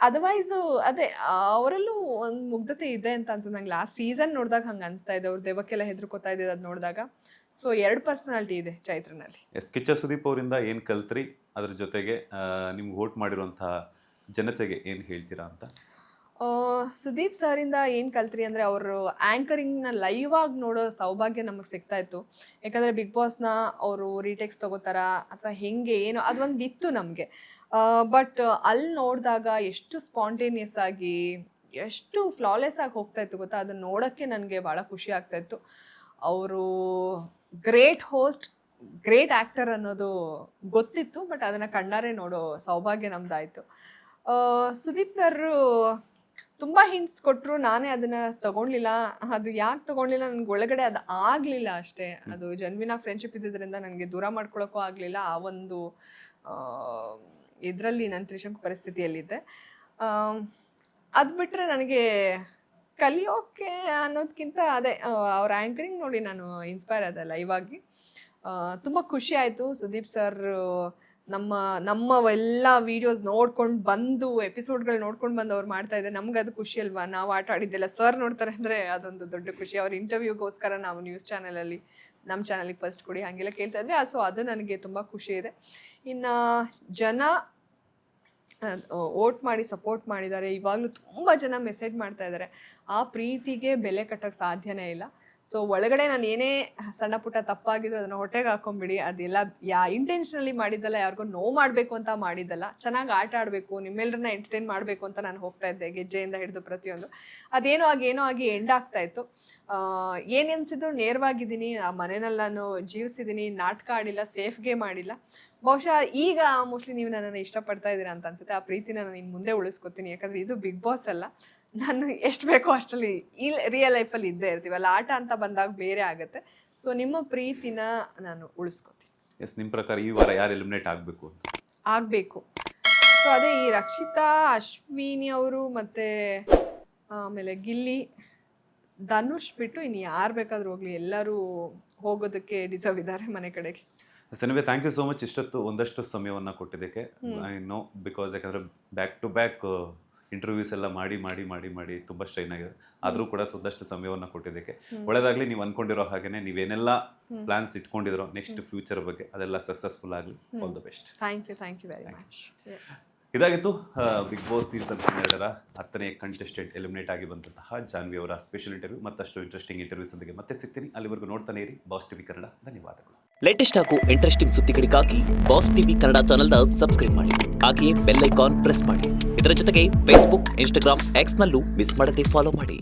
ಅದರ್ವೈಸು ಅದೇ ಅವರಲ್ಲೂ ಒಂದು ಮುಗ್ಧತೆ ಇದೆ ಅಂತ ಅನ್ಸುತ್ತೆ ನಂಗೆ. ಲಾಸ್ಟ್ ಸೀಸನ್ ನೋಡಿದಾಗ ಹಂಗೆ ಅನಿಸ್ತಾ ಇದೆ, ಅವ್ರು ದೆವ್ವಕ್ಕೆಲ್ಲ ಹೆದರ್ಕೋತಾ ಇದ್ದಿದ್ದು ಅದು ನೋಡಿದಾಗ. ಸೊ 2 ಪರ್ಸನಾಲಿಟಿ ಇದೆ ಚೈತ್ರನಲ್ಲಿ. ಕಿಚ್ಚ ಸುದೀಪ್ ಅವರಿಂದ ಏನು ಕಲ್ತ್ರಿ, ಅದ್ರ ಜೊತೆಗೆ ನಿಮ್ಗೆ ವೋಟ್ ಮಾಡಿರುವಂತಹ ಜನತೆಗೆ ಏನು ಹೇಳ್ತೀರಾ ಅಂತ? ಸುದೀಪ್ ಸರಿಂದ ಏನು ಕಲ್ತ್ರಿ ಅಂದರೆ, ಅವರು ಆ್ಯಂಕರಿಂಗ್ನ ಲೈವ್ ಆಗಿ ನೋಡೋ ಸೌಭಾಗ್ಯ ನಮಗೆ ಸಿಗ್ತಾ ಇತ್ತು. ಯಾಕಂದರೆ ಬಿಗ್ ಬಾಸ್ನ ಅವರು ರೀಟೇಕ್ಸ್ ತೊಗೋತಾರ ಅಥವಾ ಹೆಂಗೆ ಏನೋ ಅದೊಂದು ಇತ್ತು ನಮಗೆ. ಬಟ್ ಅಲ್ಲಿ ನೋಡಿದಾಗ ಎಷ್ಟು ಸ್ಪಾಂಟೇನಿಯಸ್ ಆಗಿ ಎಷ್ಟು ಫ್ಲಾಲೆಸ್ ಆಗಿ ಹೋಗ್ತಾ ಇತ್ತು ಗೊತ್ತಾ, ಅದನ್ನು ನೋಡೋಕ್ಕೆ ನನಗೆ ಭಾಳ ಖುಷಿ ಆಗ್ತಾಯಿತ್ತು. ಅವರು ಗ್ರೇಟ್ ಹೋಸ್ಟ್, ಗ್ರೇಟ್ ಆ್ಯಕ್ಟರ್ ಅನ್ನೋದು ಗೊತ್ತಿತ್ತು, ಬಟ್ ಅದನ್ನು ಕಣ್ಣಾರೆ ನೋಡೋ ಸೌಭಾಗ್ಯ ನಮ್ದಾಯಿತು. ಸುದೀಪ್ ಸರ್ ತುಂಬ ಹಿಂಟ್ಸ್ ಕೊಟ್ಟರು, ನಾನೇ ಅದನ್ನು ತೊಗೊಳ್ಲಿಲ್ಲ. ಅದು ಯಾಕೆ ತೊಗೊಳ್ಲಿಲ್ಲ ನನಗೆ ಒಳಗಡೆ ಅದು ಆಗಲಿಲ್ಲ ಅಷ್ಟೇ. ಅದು ಜನ್ವಿನಾಗಿ ಫ್ರೆಂಡ್ಶಿಪ್ ಇದ್ದಿದ್ದರಿಂದ ನನಗೆ ದೂರ ಮಾಡ್ಕೊಳ್ಳೋಕ್ಕೂ ಆಗಲಿಲ್ಲ. ಆ ಒಂದು ಇದರಲ್ಲಿ ನಾನು ತ್ರಿಶಂಕು ಪರಿಸ್ಥಿತಿಯಲ್ಲಿದ್ದೆ. ಅದು ಬಿಟ್ಟರೆ ನನಗೆ ಕಲಿಯೋಕೆ ಅನ್ನೋದಕ್ಕಿಂತ ಅದೇ ಅವ್ರ ಆ್ಯಂಕರಿಂಗ್ ನೋಡಿ ನಾನು ಇನ್ಸ್ಪೈರ್ ಆದೆ ಲೈವ್ ಆಗಿ. ತುಂಬ ಖುಷಿ ಆಯಿತು. ಸುದೀಪ್ ಸರ್ ನಮ್ಮ ಎಲ್ಲ ವೀಡಿಯೋಸ್ ನೋಡ್ಕೊಂಡು ಬಂದು, ಎಪಿಸೋಡ್ಗಳು ನೋಡ್ಕೊಂಡು ಬಂದು ಅವ್ರು ಮಾಡ್ತಾ ಇದ್ದೆ, ನಮ್ಗೆ ಅದು ಖುಷಿ ಅಲ್ವಾ. ನಾವು ಆಟ ಆಡಿದ್ದೆಲ್ಲ ಸರ್ ನೋಡ್ತಾರೆ ಅಂದರೆ ಅದೊಂದು ದೊಡ್ಡ ಖುಷಿ. ಅವ್ರ ಇಂಟರ್ವ್ಯೂಗೋಸ್ಕರ ನಾವು ನ್ಯೂಸ್ ಚಾನಲಲ್ಲಿ ನಮ್ಮ ಚಾನಲಿಗೆ ಫಸ್ಟ್ ಕೊಡಿ ಹಾಗೆಲ್ಲ ಕೇಳ್ತಾ ಇದ್ವಿ. ಸೊ ಅದು ನನಗೆ ತುಂಬ ಖುಷಿ ಇದೆ. ಇನ್ನು ಜನ ವೋಟ್ ಮಾಡಿ ಸಪೋರ್ಟ್ ಮಾಡಿದ್ದಾರೆ. ಇವಾಗಲೂ ತುಂಬ ಜನ ಮೆಸೇಜ್ ಮಾಡ್ತಾ ಇದ್ದಾರೆ. ಆ ಪ್ರೀತಿಗೆ ಬೆಲೆ ಕಟ್ಟೋಕ್ಕೆ ಸಾಧ್ಯನೇ ಇಲ್ಲ. ಸೊ ಒಳಗಡೆ ನಾನು ಏನೇ ಸಣ್ಣ ಪುಟ್ಟ ತಪ್ಪಾಗಿದ್ರು ಅದನ್ನ ಹೊಟ್ಟೆಗೆ ಹಾಕೊಂಬಿಡಿ. ಅದೆಲ್ಲ ಇಂಟೆನ್ಷನಲಿ ಮಾಡಿದ್ದಲ್ಲ, ಯಾರಿಗೂ ನೋವು ಮಾಡಬೇಕು ಅಂತ ಮಾಡಿದ್ದಲ್ಲ. ಚೆನ್ನಾಗಿ ಆಟ ಆಡಬೇಕು, ನಿಮ್ಮೆಲ್ಲರನ್ನ ಎಂಟರ್ಟೈನ್ ಮಾಡಬೇಕು ಅಂತ ನಾನು ಹೋಗ್ತಾ ಇದ್ದೆ, ಗೆಜ್ಜೆಯಿಂದ ಹಿಡಿದು ಪ್ರತಿಯೊಂದು. ಅದೇನೋ ಆಗಿ ಎಂಡ್ ಆಗ್ತಾ ಇತ್ತು. ಏನು ಅನ್ಸಿದ್ರು ನೇರವಾಗಿದ್ದೀನಿ, ಆ ಮನೆಯಲ್ಲಿ ನಾನು ಜೀವಿಸಿದ್ದೀನಿ, ನಾಟಕ ಆಡಿಲ್ಲ, ಸೇಫ್ ಗೇಮ್ ಆಡಿಲ್ಲ. ಬಹುಶಃ ಈಗ ಮೋಸ್ಟ್ಲಿ ನೀವು ನನ್ನನ್ನು ಇಷ್ಟಪಡ್ತಾ ಇದ್ದೀರಾ ಅಂತ ಅನ್ಸುತ್ತೆ. ಆ ಪ್ರೀತಿನ ನಾನು ಇನ್ನು ಮುಂದೆ ಉಳಿಸ್ಕೊತೀನಿ. ಯಾಕಂದರೆ ಇದು ಬಿಗ್ ಬಾಸ್ ಅಲ್ಲ, ನಾನು ಎಷ್ಟು ಬೇಕೋ ಅಷ್ಟರಲ್ಲಿ ರಿಯಲ್ ಲೈಫಲ್ಲಿ ಇದ್ದೇ ಇರ್ತೀವಲ್ಲ, ಆಟ ಅಂತ ಬಂದಾಗ ಬೇರೆ ಆಗುತ್ತೆ. ಸೊ ನಿಮ್ಮ ಪ್ರೀತಿನ ನಾನು ಉಳಿಸ್ಕೊತೀನಿ. ಎಸ್, ನಿಮ್ಮ ಪ್ರಕಾರ ಈ ವಾರ ಯಾರು ಎಲಿಮಿನೇಟ್ ಆಗಬೇಕು ಅಂತ? ಆಗಬೇಕು. ಸೊ ಅದೇ ಈ ರಕ್ಷಿತಾ, ಅಶ್ವಿನಿ ಅವರು ಮತ್ತು ಆಮೇಲೆ ಗಿಲ್ಲಿ, ಧನುಷ್ ಬಿಟ್ಟು ಇನ್ನು ಯಾರು ಬೇಕಾದರೂ ಹೋಗಲಿ, ಎಲ್ಲರೂ ಹೋಗೋದಕ್ಕೆ ಡಿಸರ್ವ್ ಇದ್ದಾರೆ ಮನೆ ಕಡೆಗೆ. ಸನಿವೆ, ಥ್ಯಾಂಕ್ ಯು ಸೋ ಮಚ್ ಇಷ್ಟೊತ್ತು ಒಂದಷ್ಟು ಸಮಯವನ್ನು ಕೊಟ್ಟಿದ್ದಕ್ಕೆ. ಐ ನೋ, ಬಿಕಾಸ್ ಯಾಕಂದರೆ ಬ್ಯಾಕ್ ಟು ಬ್ಯಾಕ್ ಇಂಟರ್ವ್ಯೂಸ್ ಎಲ್ಲ ಮಾಡಿ ತುಂಬ ಸ್ಟ್ರೈನ್ ಆಗಿದೆ. ಆದರೂ ಕೂಡ ಒಂದಷ್ಟು ಸಮಯವನ್ನು ಕೊಟ್ಟಿದ್ದಕ್ಕೆ ಒಳ್ಳೆಯದಾಗಲಿ. ನೀವು ಅಂದ್ಕೊಂಡಿರೋ ಹಾಗೆಯೇ ನೀವೇನೆಲ್ಲ ಪ್ಲಾನ್ಸ್ ಇಟ್ಕೊಂಡಿರೋ ನೆಕ್ಸ್ಟ್ ಫ್ಯೂಚರ್ ಬಗ್ಗೆ ಅದೆಲ್ಲ ಸಕ್ಸಸ್ಫುಲ್ ಆಗಲಿ. All the best. Thank you very much. ಇದಾಗಿತ್ತು ಬಿಗ್ ಬಾಸ್ ಸೀಸನ್ 12ರ 10ನೇ ಕಂಟೆಸ್ಟೆಂಟ್ ಎಲಿಮಿನೇಟ್ ಆಗಿ ಬಂದಂತಹ ಜಾನ್ವಿ ಅವರ ಸ್ಪೆಷಲ್ ಇಂಟರ್ವ್ಯೂ. ಮತ್ತಷ್ಟು ಇಂಟ್ರೆಸ್ಟಿಂಗ್ ಇಂಟರ್ವ್ಯೂಸ್ ಒಂದಿಗೆ ಮತ್ತೆ ಸಿಗ್ತೀನಿ. ಅಲ್ಲಿವರೆಗೂ ನೋಡ್ತಾನೆ ಇರಿ ಬಾಸ್ ಟಿವಿ ಕನ್ನಡ. ಧನ್ಯವಾದಗಳು. ಲೇಟೆಸ್ಟ್ ಹಾಗೂ ಇಂಟ್ರೆಸ್ಟಿಂಗ್ ಸುದ್ದಿಗಳಿಗಾಗಿ ಬಾಸ್ ಟಿವಿ ಕನ್ನಡ ಚಾನೆಲ್ನ ಸಬ್ಸ್ಕ್ರೈಬ್ ಮಾಡಿ. ಹಾಗೆಯೇ ಬೆಲ್ ಐಕಾನ್ ಪ್ರೆಸ್ ಮಾಡಿ. ಇದರ ಜೊತೆಗೆ ಫೇಸ್ಬುಕ್, ಇನ್ಸ್ಟಾಗ್ರಾಮ್, ಎಕ್ಸ್ನಲ್ಲೂ ಮಿಸ್ ಮಾಡದೆ ಫಾಲೋ ಮಾಡಿ.